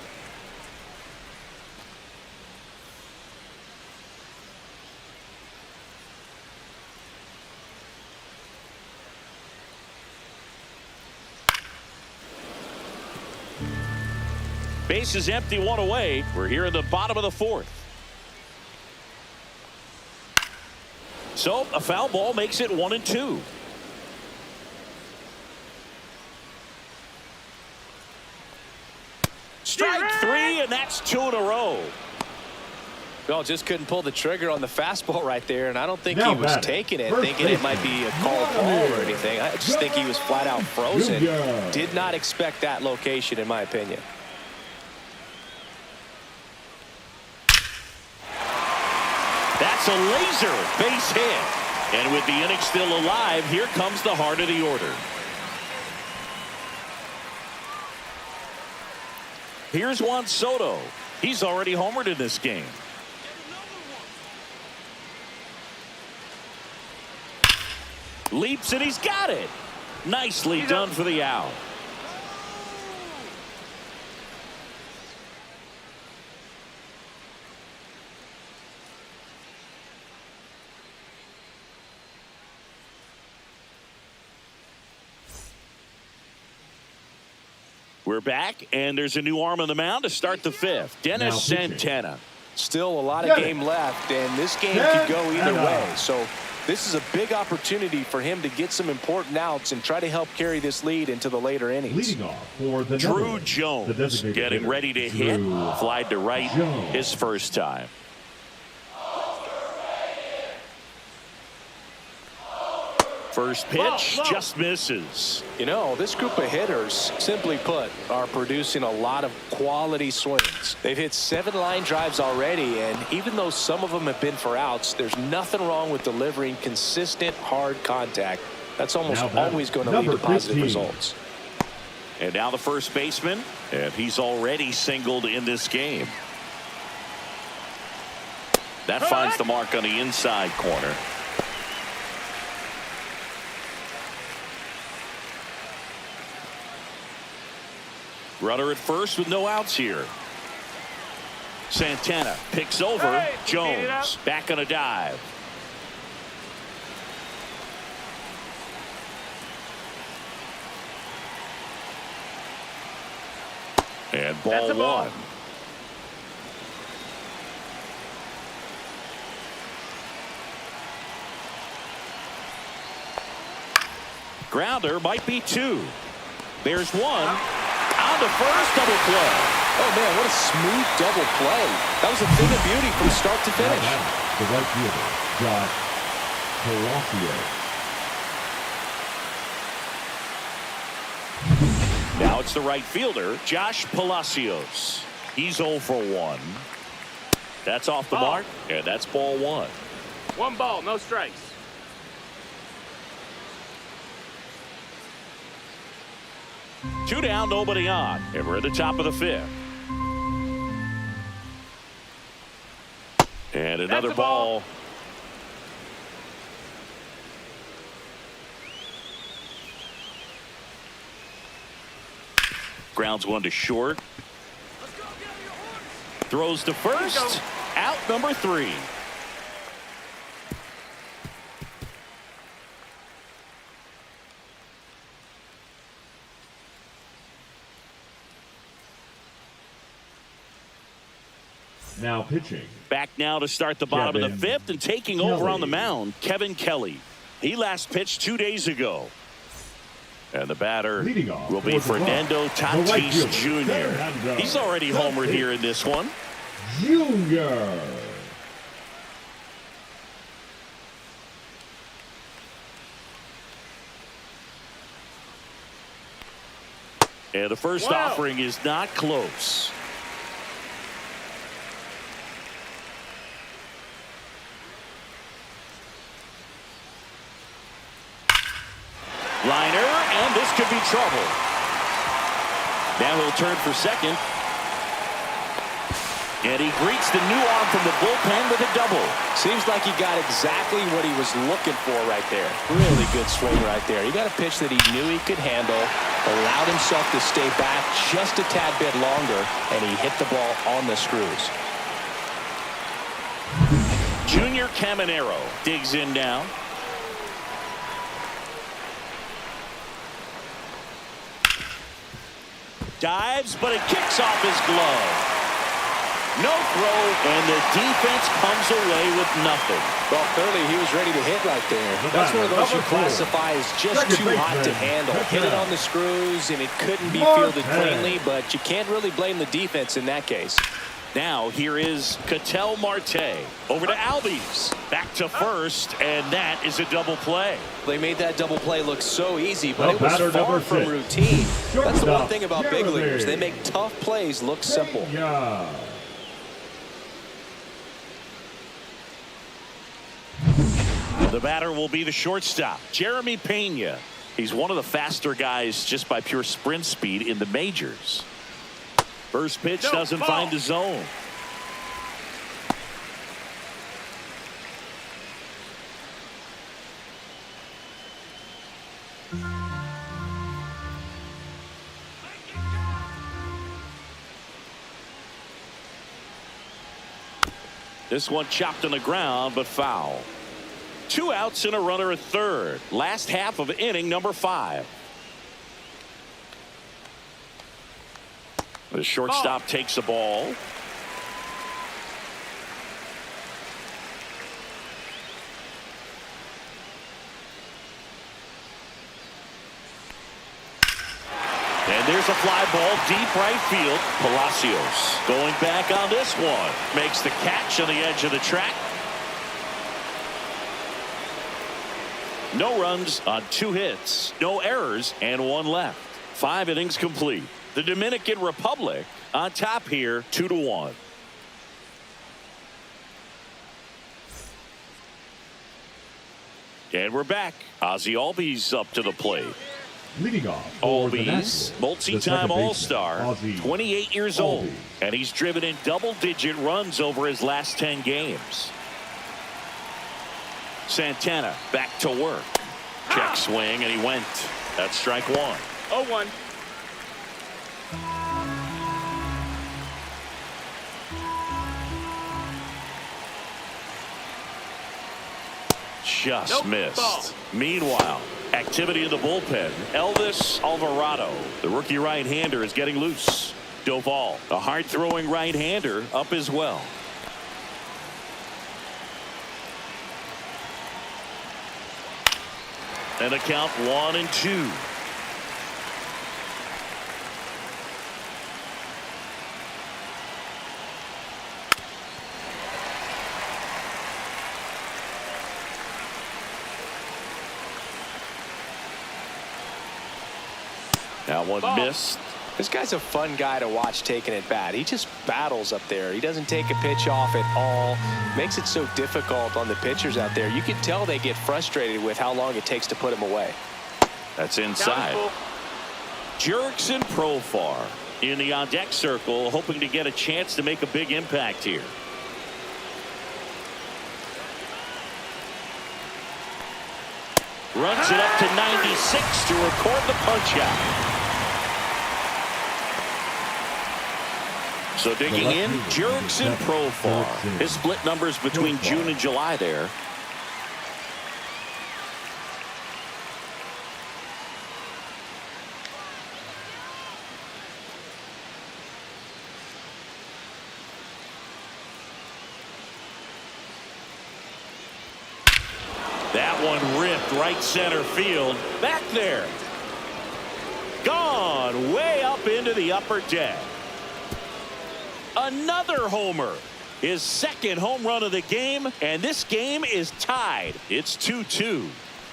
Base is empty, 1 away. We're here in the bottom of the 4th. So a foul ball makes it 1-2. Strike 3, and that's 2 in a row. Well, just couldn't pull the trigger on the fastball right there, and I don't think he was taking it, thinking it might be a called ball or anything. I just think he was flat out frozen. Did not expect that location, in my opinion. That's a laser base hit. And with the inning still alive, here comes the heart of the order. Here's Juan Soto. He's already homered in this game. Leaps and he's got it. Nicely done for the out. We're back, and there's a new arm on the mound to start the 5th. Dennis Santana. Still a lot of game left, and this game could go either way. So this is a big opportunity for him to get some important outs and try to help carry this lead into the later innings. Leading off for the Drew Jones getting ready to hit. Flied to right his first time. First pitch just misses. You know, this group of hitters, simply put, are producing a lot of quality swings. They've hit 7 line drives already, and even though some of them have been for outs, there's nothing wrong with delivering consistent, hard contact. That's almost always going to lead to positive results. And now the first baseman, and he's already singled in this game. That finds the mark on the inside corner. Runner at first with no outs here. Santana picks over Jones. Back on a dive. And ball 1. Grounder might be 2. There's 1. On to first, double play. Oh, man, what a smooth double play. That was a thing of beauty from start to finish. The right fielder, Josh Palacios. Now it's the right fielder, Josh Palacios. He's 0 for 1. That's off the mark, and that's ball 1. 1 ball, no strikes. Two down, nobody on, and we're at the top of the 5th. And another ball. Grounds 1 to short. Throws to first. Out number 3. Now pitching. Back now to start the bottom of the 5th and taking over on the mound, Kevin Kelly. He last pitched 2 days ago. And the batter will be Fernando Tatis Jr. He's already homered here in this one. Junior. And the first offering is not close. Liner, and this could be trouble. Now he'll turn for second. And he greets the new arm from the bullpen with a double. Seems like he got exactly what he was looking for right there. Really good swing right there. He got a pitch that he knew he could handle, allowed himself to stay back just a tad bit longer, and he hit the ball on the screws. Junior Caminero digs in now. Dives, but it kicks off his glove. No throw, and the defense comes away with nothing. Well, clearly he was ready to hit right there. That's one of those you classify as just too hot to handle. Hit it on the screws, and it couldn't be fielded cleanly, but you can't really blame the defense in that case. Now here is Ketel Marte over to Albies. Back to first, and that is a double play. They made that double play look so easy, but it was far from routine. That's the one thing about big leaguers. They make tough plays look simple. The batter will be the shortstop, Jeremy Pena. He's one of the faster guys just by pure sprint speed in the majors. First pitch doesn't find the zone. This one chopped on the ground, but foul. 2 outs and a runner at third. Last half of inning number 5. The shortstop takes the ball. And there's a fly ball deep right field. Palacios going back on this one. Makes the catch on the edge of the track. No runs on 2 hits, no errors, and 1 left. 5 innings complete. The Dominican Republic on top here, 2-1. And we're back. Ozzie Albies up to the plate. Leading off, Albies, multi-time All-Star, 28 years old, and he's driven in double-digit runs over his last 10 games. Santana back to work. Check swing, and he went. That's strike 1. 0-1. Just missed. Meanwhile, activity in the bullpen. Elvis Alvarado, the rookie right-hander, is getting loose. Doval, a hard-throwing right-hander, up as well. And a count 1-2. That one missed. This guy's a fun guy to watch taking at bat. He just battles up there. He doesn't take a pitch off at all. Makes it so difficult on the pitchers out there. You can tell they get frustrated with how long it takes to put him away. That's inside. Jerks and Profar in the on-deck circle, hoping to get a chance to make a big impact here. Runs it up to 96 to record the punch-out. So digging in, Jerks and Profar. His split numbers between June and July there. That one ripped right center field. Back there. Gone way up into the upper deck. Another homer. His second home run of the game, and this game is tied. It's 2-2.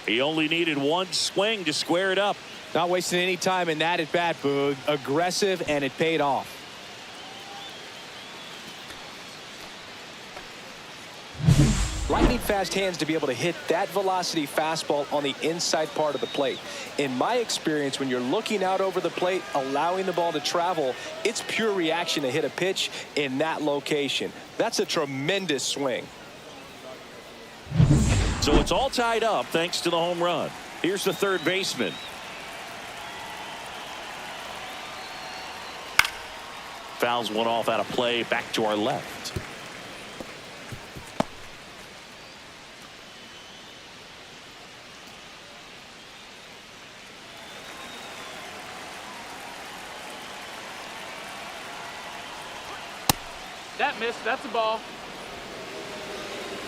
He only needed one swing to square it up. Not wasting any time in that at bat, Boog. Aggressive, and it paid off. Lightning fast hands to be able to hit that velocity fastball on the inside part of the plate. In my experience, when you're looking out over the plate, allowing the ball to travel, it's pure reaction to hit a pitch in that location. That's a tremendous swing. So it's all tied up thanks to the home run. Here's the third baseman. Fouls one off out of play, back to our left. That missed. That's a ball.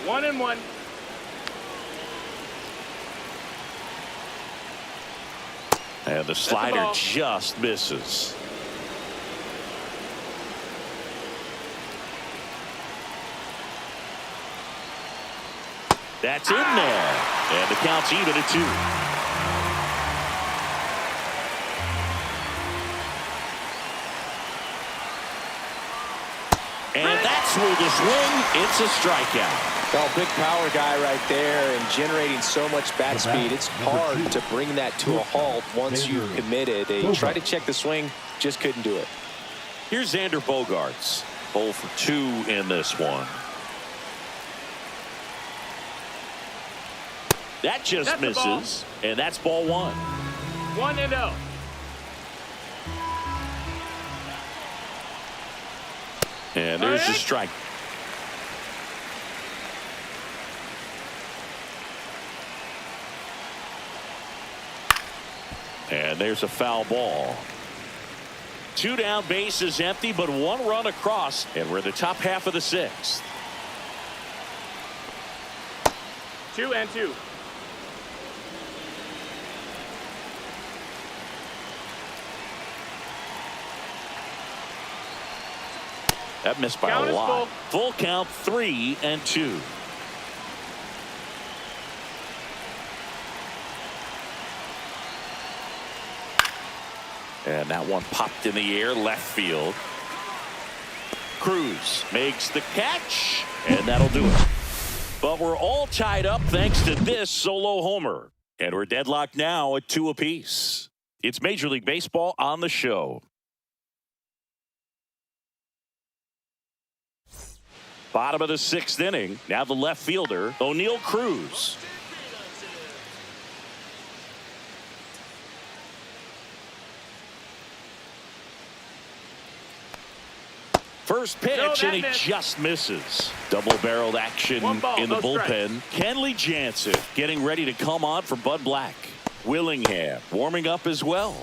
1-1. And the slider just misses. That's in there. And the count's even at 2. And that's with the swing. It's a strikeout. Oh, big power guy right there and generating so much bat speed. It's hard to bring that to a halt once you've committed. They tried to check the swing, just couldn't do it. Here's Xander Bogaerts. 0 for 2 in this one. That just misses. And that's ball 1. 1-0. And there's the strike. And there's a foul ball. 2 down, bases empty, but 1 run across, and we're in the top half of the 6th. 2-2. That missed by a lot. Full count, 3-2. And that one popped in the air, left field. Cruz makes the catch, and that'll do it. But we're all tied up thanks to this solo homer. And we're deadlocked now at 2 apiece. It's Major League Baseball on the show. Bottom of the 6th inning. Now the left fielder, O'Neal Cruz. First pitch, and he just misses. Double-barreled action in the bullpen. Kenley Jansen getting ready to come on for Bud Black. Willingham warming up as well.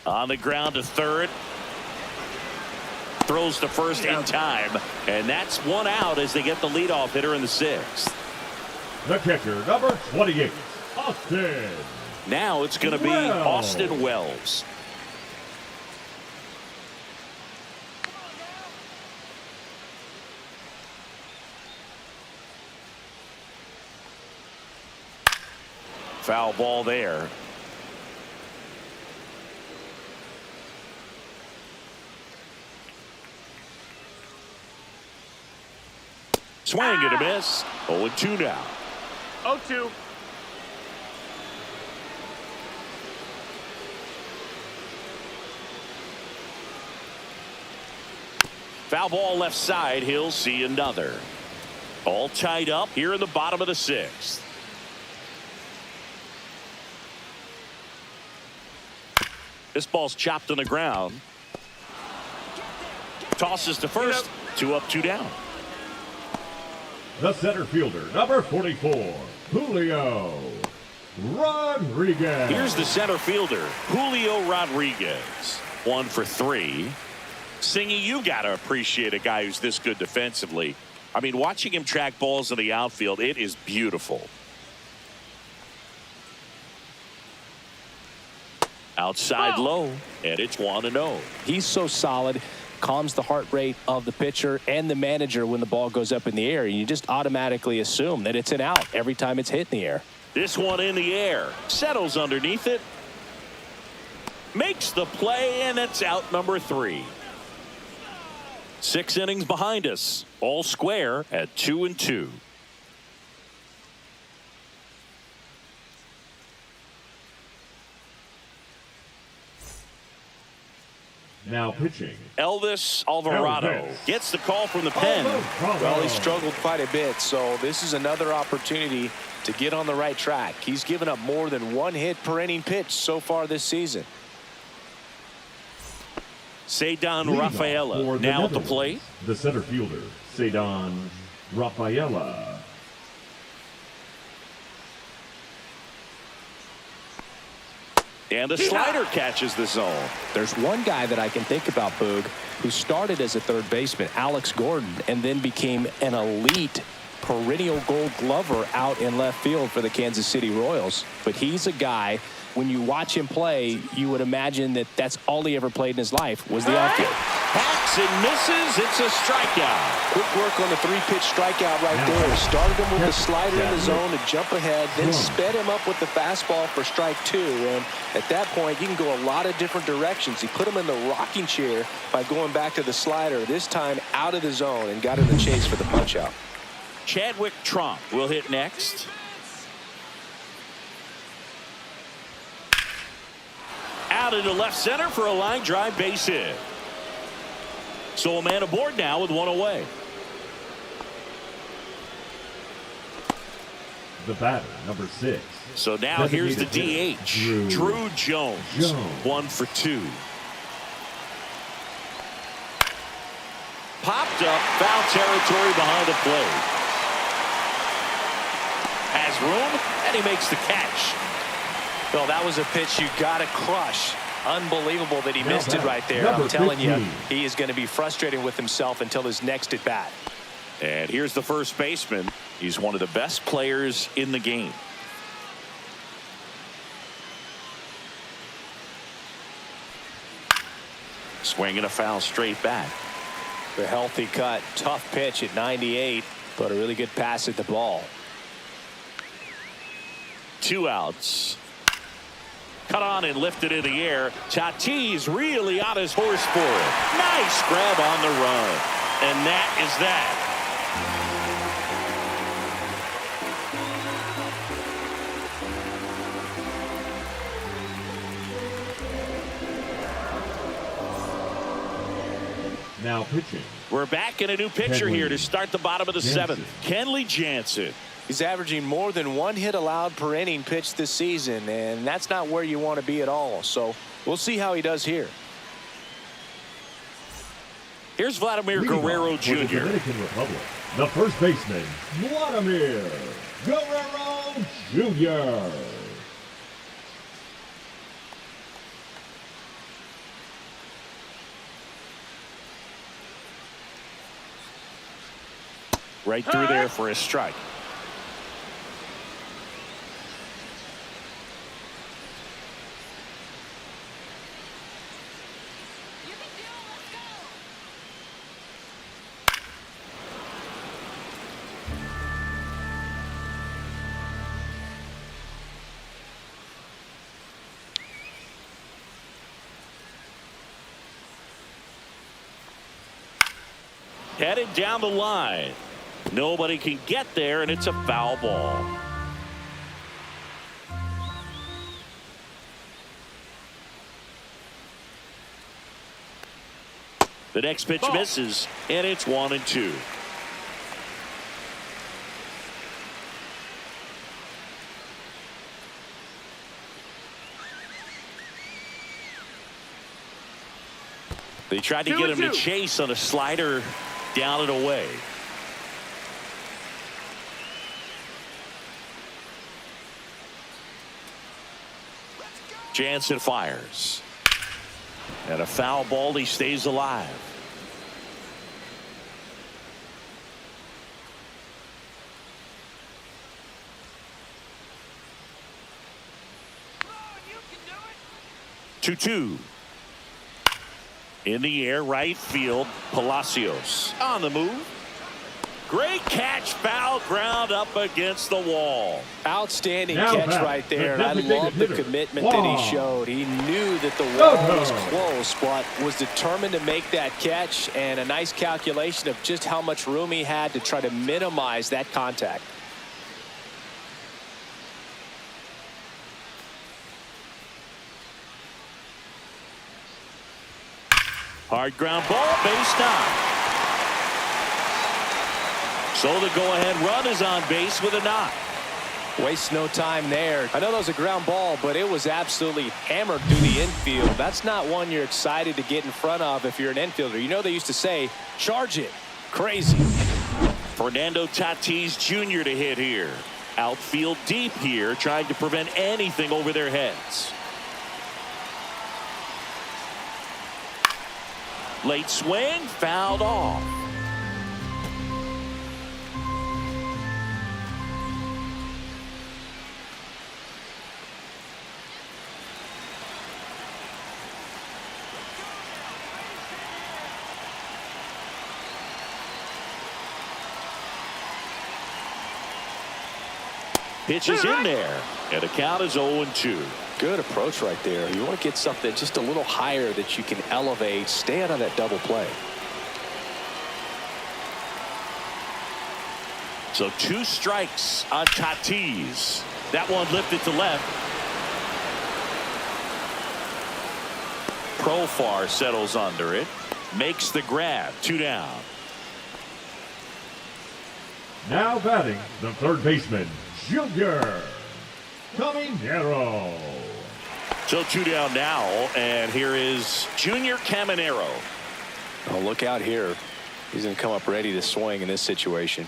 On the ground to third. Throws to first in time. And that's 1 out as they get the leadoff hitter in the 6th. The catcher, number 28, Austin. Now it's going to be Austin Wells. Foul ball there. Swing and a miss. 0-2 now. 0-2. Foul ball left side. He'll see another. All tied up here in the bottom of the 6th. This ball's chopped on the ground. Tosses to first. 2 up, 2 down. The center fielder, number 44, Julio Rodriguez. Here's the center fielder, Julio Rodriguez. 1 for 3. Singy, you got to appreciate a guy who's this good defensively. I mean, watching him track balls in the outfield, it is beautiful. Outside low, and it's 1-0. He's so solid, calms the heart rate of the pitcher and the manager when the ball goes up in the air. You just automatically assume that it's an out every time it's hit in the air. This one in the air, settles underneath it, makes the play, and it's out number 3. 6 innings behind us, all square at 2-2. Now pitching. Elvis Alvarado gets the call from the pen. Well, he struggled quite a bit, so this is another opportunity to get on the right track. He's given up more than 1 hit per inning pitch so far this season. Cedon Rafaela now at the plate. The center fielder, Cedon Rafaela. And the slider catches the zone. There's one guy that I can think about, Boog, who started as a third baseman, Alex Gordon, and then became an elite perennial Gold Glover out in left field for the Kansas City Royals. But he's a guy, when you watch him play, you would imagine that that's all he ever played in his life was the outfield. Hacks and misses. It's a strikeout. Quick work on the 3-pitch strikeout right there. Started him with the slider in the zone to jump ahead, then sped him up with the fastball for strike 2. And at that point, you can go a lot of different directions. He put him in the rocking chair by going back to the slider, this time out of the zone, and got in the chase for the punch-out. Chadwick Tromp will hit next. Out into left center for a line drive base hit. So a man aboard now with 1 away. The batter, number 6. So now here's the DH, Drew Jones. 1 for 2. Popped up, foul territory behind the plate. Has room, and he makes the catch. Well, that was a pitch you got to crush. Unbelievable that he missed it right there. I'm telling you, he is going to be frustrated with himself until his next at bat. And here's the first baseman. He's one of the best players in the game. Swinging a foul straight back. The healthy cut, tough pitch at 98, but a really good pass at the ball. 2 outs. Cut on and lifted in the air. Tatis really on his horse for it. Nice grab on the run. And that is that. Now pitching. We're back in a new pitcher here to start the bottom of the 7th. Kenley Jansen. He's averaging more than 1 hit allowed per inning pitched this season, and that's not where you want to be at all. So we'll see how he does here. Here's Vladimir Guerrero Jr. The Dominican Republic, the first baseman, Vladimir Guerrero Jr. Right through there for a strike. Headed down the line. Nobody can get there, and it's a foul ball. The next pitch misses, and it's 1-2. They tried to get him to chase on a slider down and away. Jansen fires. And a foul ball, he stays alive. 2-2. In the air, right field, Palacios on the move. Great catch, foul ground up against the wall. Outstanding Now catch back, right there. the I designated love the hitter. commitment that Wow. he showed. He knew that the wall was Oh. close, but was determined to make that catch, and a nice calculation of just how much room he had to try to minimize that contact. Hard ground ball, base knock. So the go-ahead run is on base with a knock. Waste no time there. I know that was a ground ball, but it was absolutely hammered through the infield. That's not one you're excited to get in front of if you're an infielder. You know they used to say, charge it. Crazy. Fernando Tatis Jr. to hit here. Outfield deep here, trying to prevent anything over their heads. Late swing, fouled off. Pitch is in there, and the count is 0-2. Good approach right there. You want to get something just a little higher that you can elevate. Stay out of that double play. So 2 strikes on Tatis. That one lifted to left. Profar settles under it. Makes the grab. 2 down. Now batting, the third baseman, Junior Caminero. So 2 down now, and here is Junior Caminero. Oh, look out here. He's going to come up ready to swing in this situation.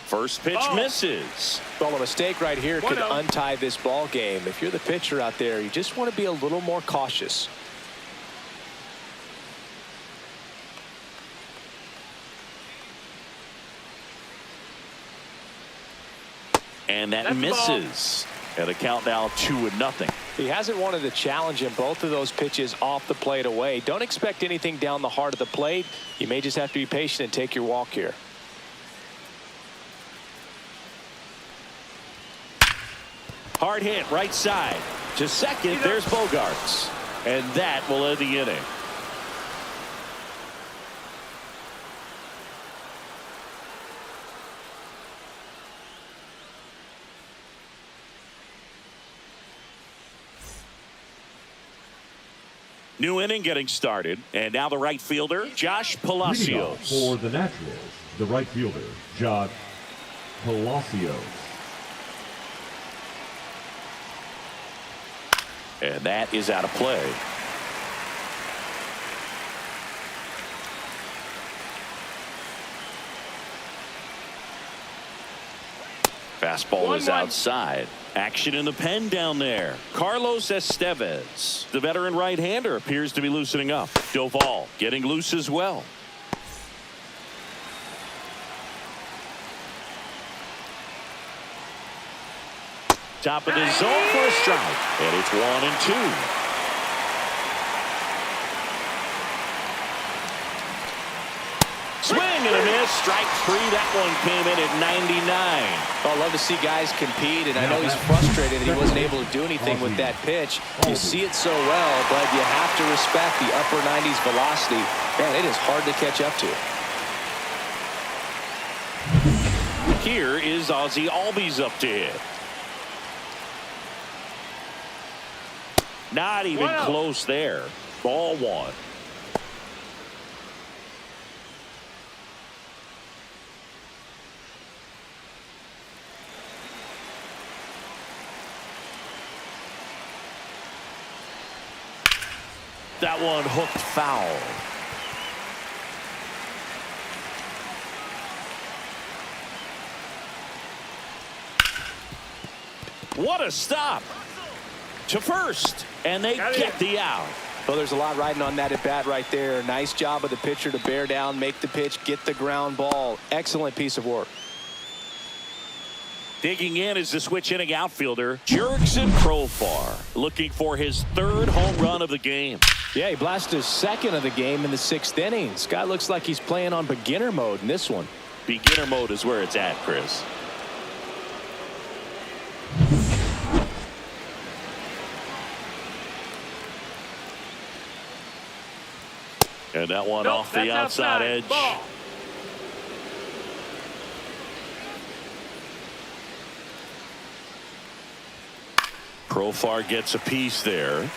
First pitch misses. Well, a mistake right here could untie this ball game. If you're the pitcher out there, you just want to be a little more cautious. And that misses. And the count now 2-0. He hasn't wanted to challenge him. Both of those pitches off the plate away. Don't expect anything down the heart of the plate. You may just have to be patient and take your walk here. Hard hit right side. To second, there's Bogarts. And that will end the inning. New inning getting started. And now the right fielder, Josh Leading off Palacios. for the Nationals, the right fielder, Josh Palacios. And that is out of play. Fastball is outside. Action in the pen down there. Carlos Estevez, the veteran right-hander, appears to be loosening up. Doval getting loose as well. Top of the zone for a strike. And it's 1-2. Swing and a miss. Strike 3. That one came in at 99. I love to see guys compete, and I know he's frustrated that he wasn't able to do anything with that pitch. You see it so well, but you have to respect the upper 90s velocity. Man, it is hard to catch up to. Here is Ozzie Albies up to hit. Not even close there. Ball 1. That one hooked foul. What a stop. To first, and they get the out. Well, there's a lot riding on that at bat right there. Nice job of the pitcher to bear down, make the pitch, get the ground ball. Excellent piece of work. Digging in is the switch inning outfielder, Jurickson Profar, looking for his 3rd home run of the game. Yeah, he blasted his 2nd of the game in the 6th inning. This guy looks like he's playing on beginner mode in this one. Beginner mode is where it's at, Chris. And that one off the outside edge. Ball. Profar gets a piece there.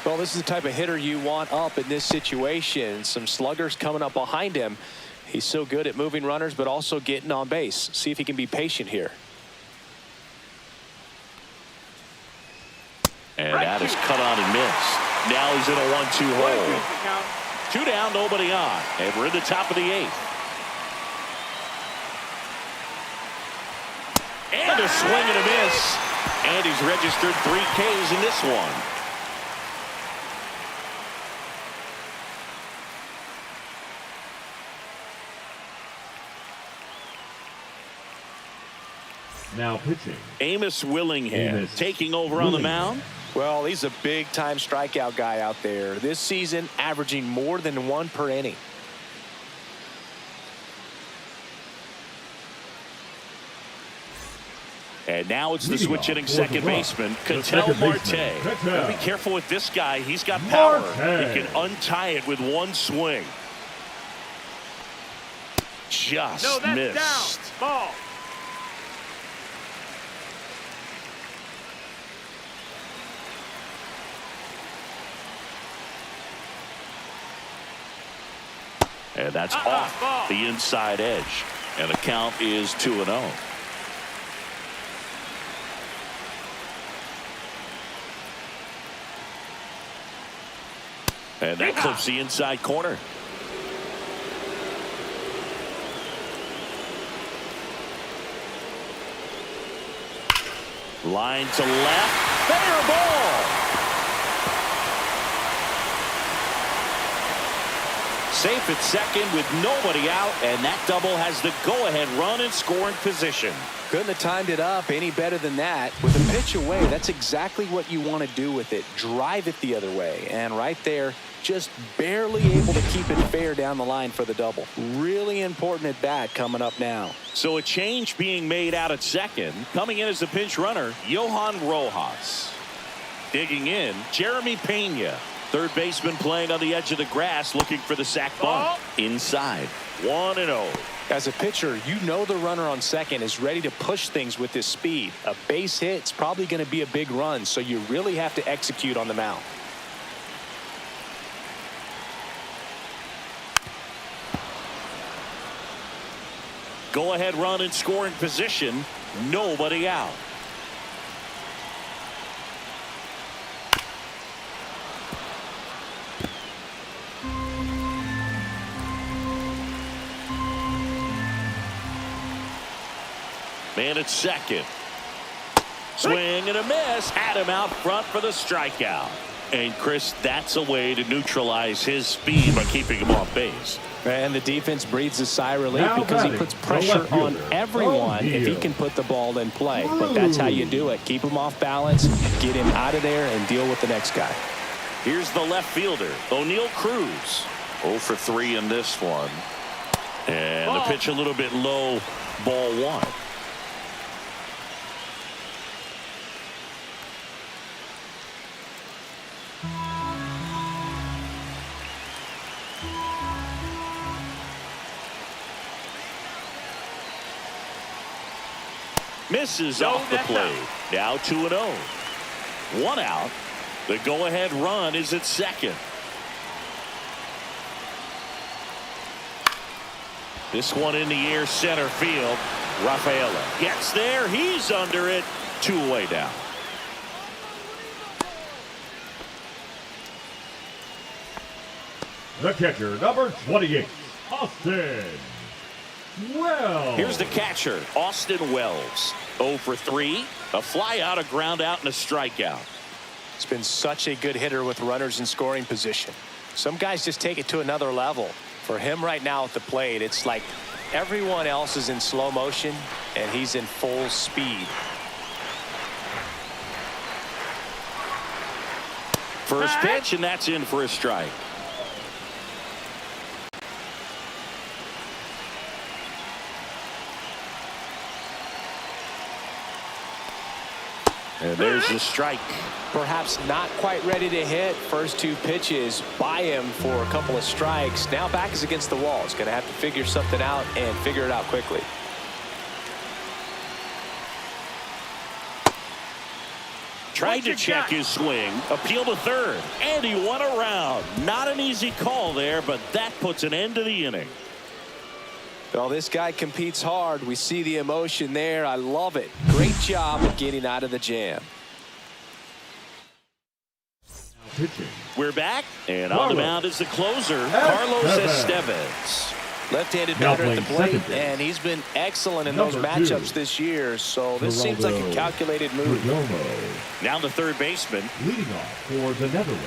Well, this is the type of hitter you want up in this situation. Some sluggers coming up behind him. He's so good at moving runners, but also getting on base. See if he can be patient here. And that is cut on and missed. Now he's in a 1-2 hole. 2 down, nobody on. And we're in the top of the 8th. And a swing and a miss. And he's registered 3 Ks in this one. Now pitching. Amos Willingham taking over on the mound. Well, he's a big-time strikeout guy out there. This season, averaging more than 1 per inning. And now it's the switch hitting second baseman, Ketel Marte. Be careful with this guy. He's got power. He can untie it with 1 swing. Just missed. Down. Ball. And that's off the inside edge. And the count is 2-0. And that clips the inside corner. Line to left. Fair ball. Safe at second with nobody out, and that double has the go-ahead run in scoring position. Couldn't have timed it up any better than that. With a pitch away, that's exactly what you want to do with it. Drive it the other way. And right there, just barely able to keep it fair down the line for the double. Really important at bat coming up now. So a change being made out at second. Coming in as the pinch runner, Johan Rojas. Digging in, Jeremy Pena. Third baseman playing on the edge of the grass, looking for the sac bunt. Inside, 1-0. As a pitcher, you know the runner on second is ready to push things with his speed. A base hit's probably going to be a big run, so you really have to execute on the mound. Go-ahead run in scoring position. Nobody out. Man at second. Swing and a miss. Had him out front for the strikeout. And Chris, that's a way to neutralize his speed by keeping him off base. And the defense breathes a sigh of relief because he puts pressure on everyone if he can put the ball in play. But that's how you do it. Keep him off balance, get him out of there, and deal with the next guy. Here's the left fielder, O'Neal Cruz. 0 for 3 in this one. And the pitch a little bit low, ball 1. Misses off the plate. Now 2-0. 1 out. The go-ahead run is at second. This one in the air, center field. Rafaela gets there. He's under it. 2 away down. The catcher, number 28, Austin Wells. Here's the catcher, Austin Wells. 0 for 3. A fly out, a ground out, and a strikeout. He's been such a good hitter with runners in scoring position. Some guys just take it to another level. For him right now at the plate, it's like everyone else is in slow motion and he's in full speed. First pitch, and that's in for a strike. And there's the strike. Perhaps not quite ready to hit. First two pitches by him for a couple of strikes. Now back is against the wall. He's going to have to figure something out and figure it out quickly. Tried to check his swing, appeal to third, and he went around. Not an easy call there, but that puts an end to the inning. Well, this guy competes hard. We see the emotion there. I love it. Great job of getting out of the jam. Pitching. We're back, and on the mound is the closer, Carlos Estevez. Left-handed Now batter at the playing plate, second base. and he's been excellent in those Number matchups 2. this year, so this seems like a calculated move. Perdomo. Now the third baseman. Leading off for the Netherlands,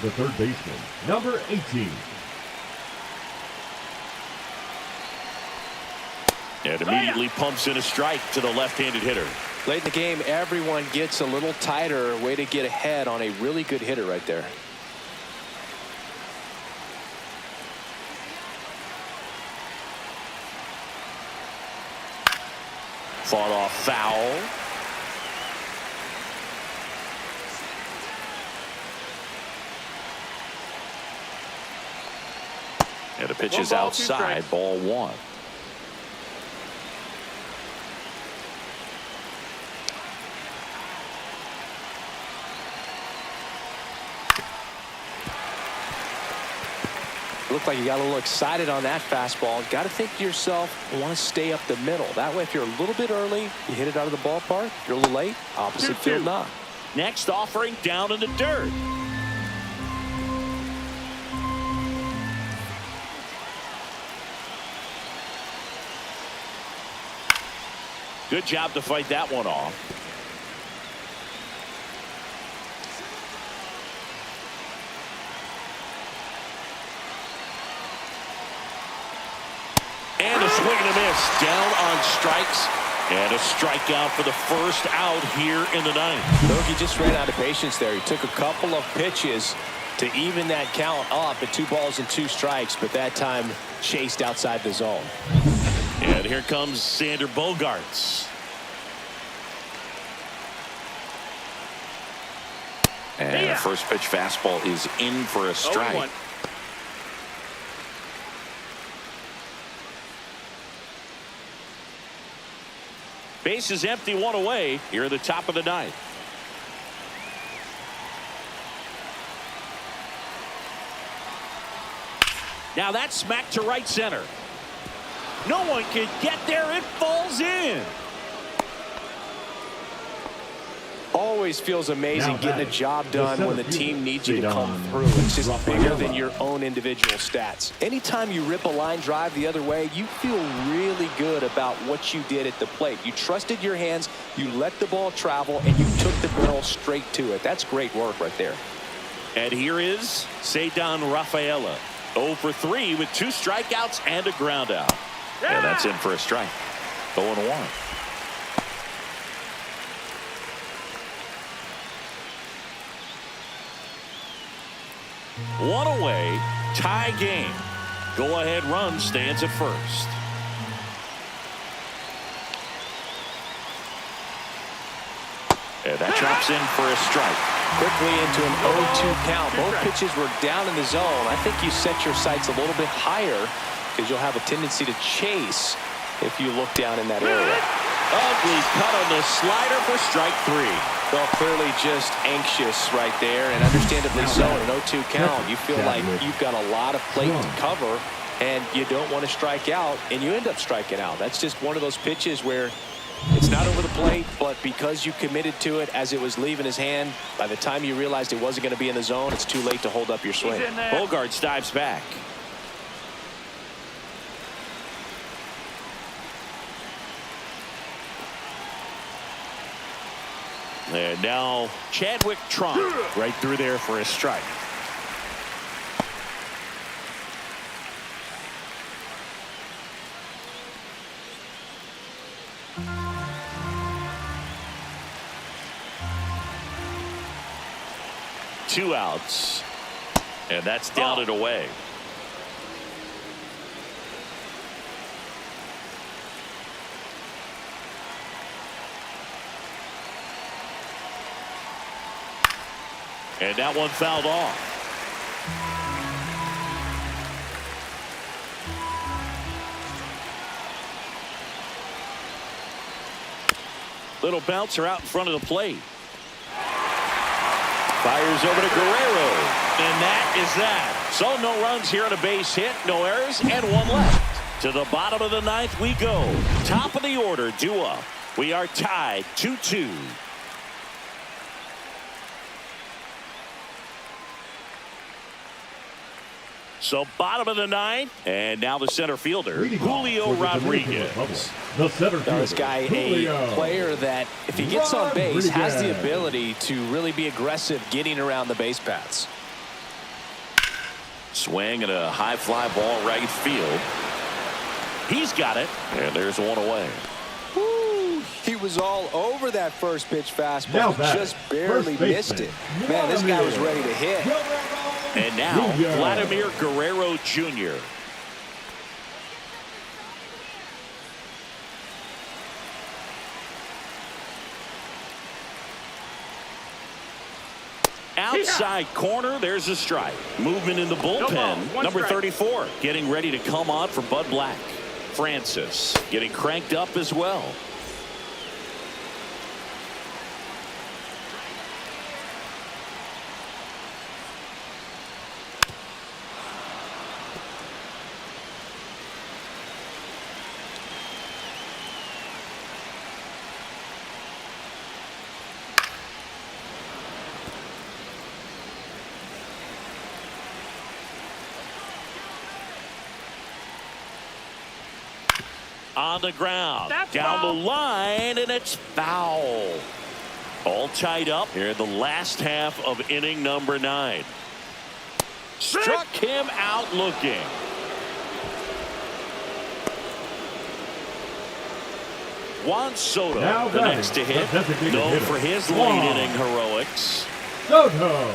the third baseman, number 18. And immediately pumps in a strike to the left-handed hitter. Late in the game, everyone gets a little tighter. Way to get ahead on a really good hitter right there. Fought off foul. And the pitch is outside, ball 1. Looked like you got a little excited on that fastball. Got to think to yourself, I want to stay up the middle. That way, if you're a little bit early, you hit it out of the ballpark. If you're a little late, opposite field knock. Next offering down in the dirt. Good job to fight that one off. And a swing and a miss. Down on strikes. And a strikeout for the first out here in the ninth. Look, he just ran out of patience there. He took a couple of pitches to even that count up at 2 balls and 2 strikes, but that time chased outside the zone. And here comes Sander Bogaerts. And the first pitch fastball is in for a strike. Base is empty, 1 away here at the top of the ninth. Now that's smacked to right center. No one can get there. It falls in. Always feels amazing Now getting a job done when the team needs you to come through. It's just bigger than your own individual stats. Anytime you rip a line drive the other way, you feel really good about what you did at the plate. You trusted your hands, you let the ball travel, and you took the barrel straight to it. That's great work right there. And here is Ceddanne Rafaela. 0 for 3 with 2 strikeouts and a ground out. And that's in for a strike. 0-1. One away, tie game. Go-ahead run stands at first. And that drops in for a strike. Quickly into an 0-2 count. Both pitches were down in the zone. I think you set your sights a little bit higher because you'll have a tendency to chase if you look down in that area. Ugly cut on the slider for strike 3. Well, clearly just anxious right there, and understandably so. In an 0-2 count, you feel like you've got a lot of plate to cover, and you don't want to strike out, and you end up striking out. That's just one of those pitches where it's not over the plate, but because you committed to it as it was leaving his hand, by the time you realized it wasn't going to be in the zone, it's too late to hold up your swing. Bogaerts dives back. And now Chadwick Trump right through there for a strike. Two outs. And that's down and away. And that one fouled off. Little bouncer out in front of the plate. Fires over to Guerrero. And that is that. So no runs here on a base hit, no errors, and one left. To the bottom of the ninth we go. Top of the order, due up. We are tied 2-2. So bottom of the ninth, and now the center fielder, Julio Rodriguez. The center fielder, this guy, a player that, if he gets on base, has the ability to really be aggressive getting around the base paths. Swing and a high fly ball right field. He's got it, and there's one away. Woo, he was all over that first pitch fastball, just barely missed it. Man, this guy was ready to hit. And now, Vladimir Guerrero Jr. Outside corner, there's a strike. Movement in the bullpen. Number 34 getting ready to come on for Bud Black. Francis getting cranked up as well. On the ground, down the line, and it's foul. All tied up here in the last half of inning number 9. Struck him out looking. Juan Soto, the next to hit, known for his late inning heroics. Soto.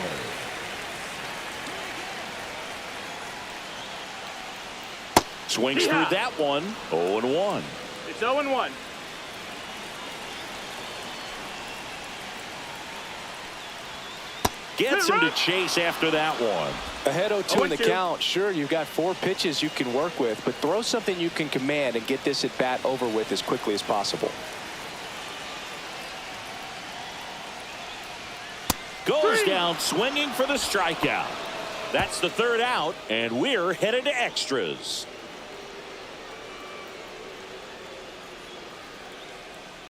Swings through that one. 0-1. It's 0-1. Gets him to chase after that one. Ahead 0-2 in the count. Sure, you've got 4 pitches you can work with, but throw something you can command and get this at bat over with as quickly as possible. Goes down swinging for the strikeout. That's the third out, and we're headed to extras.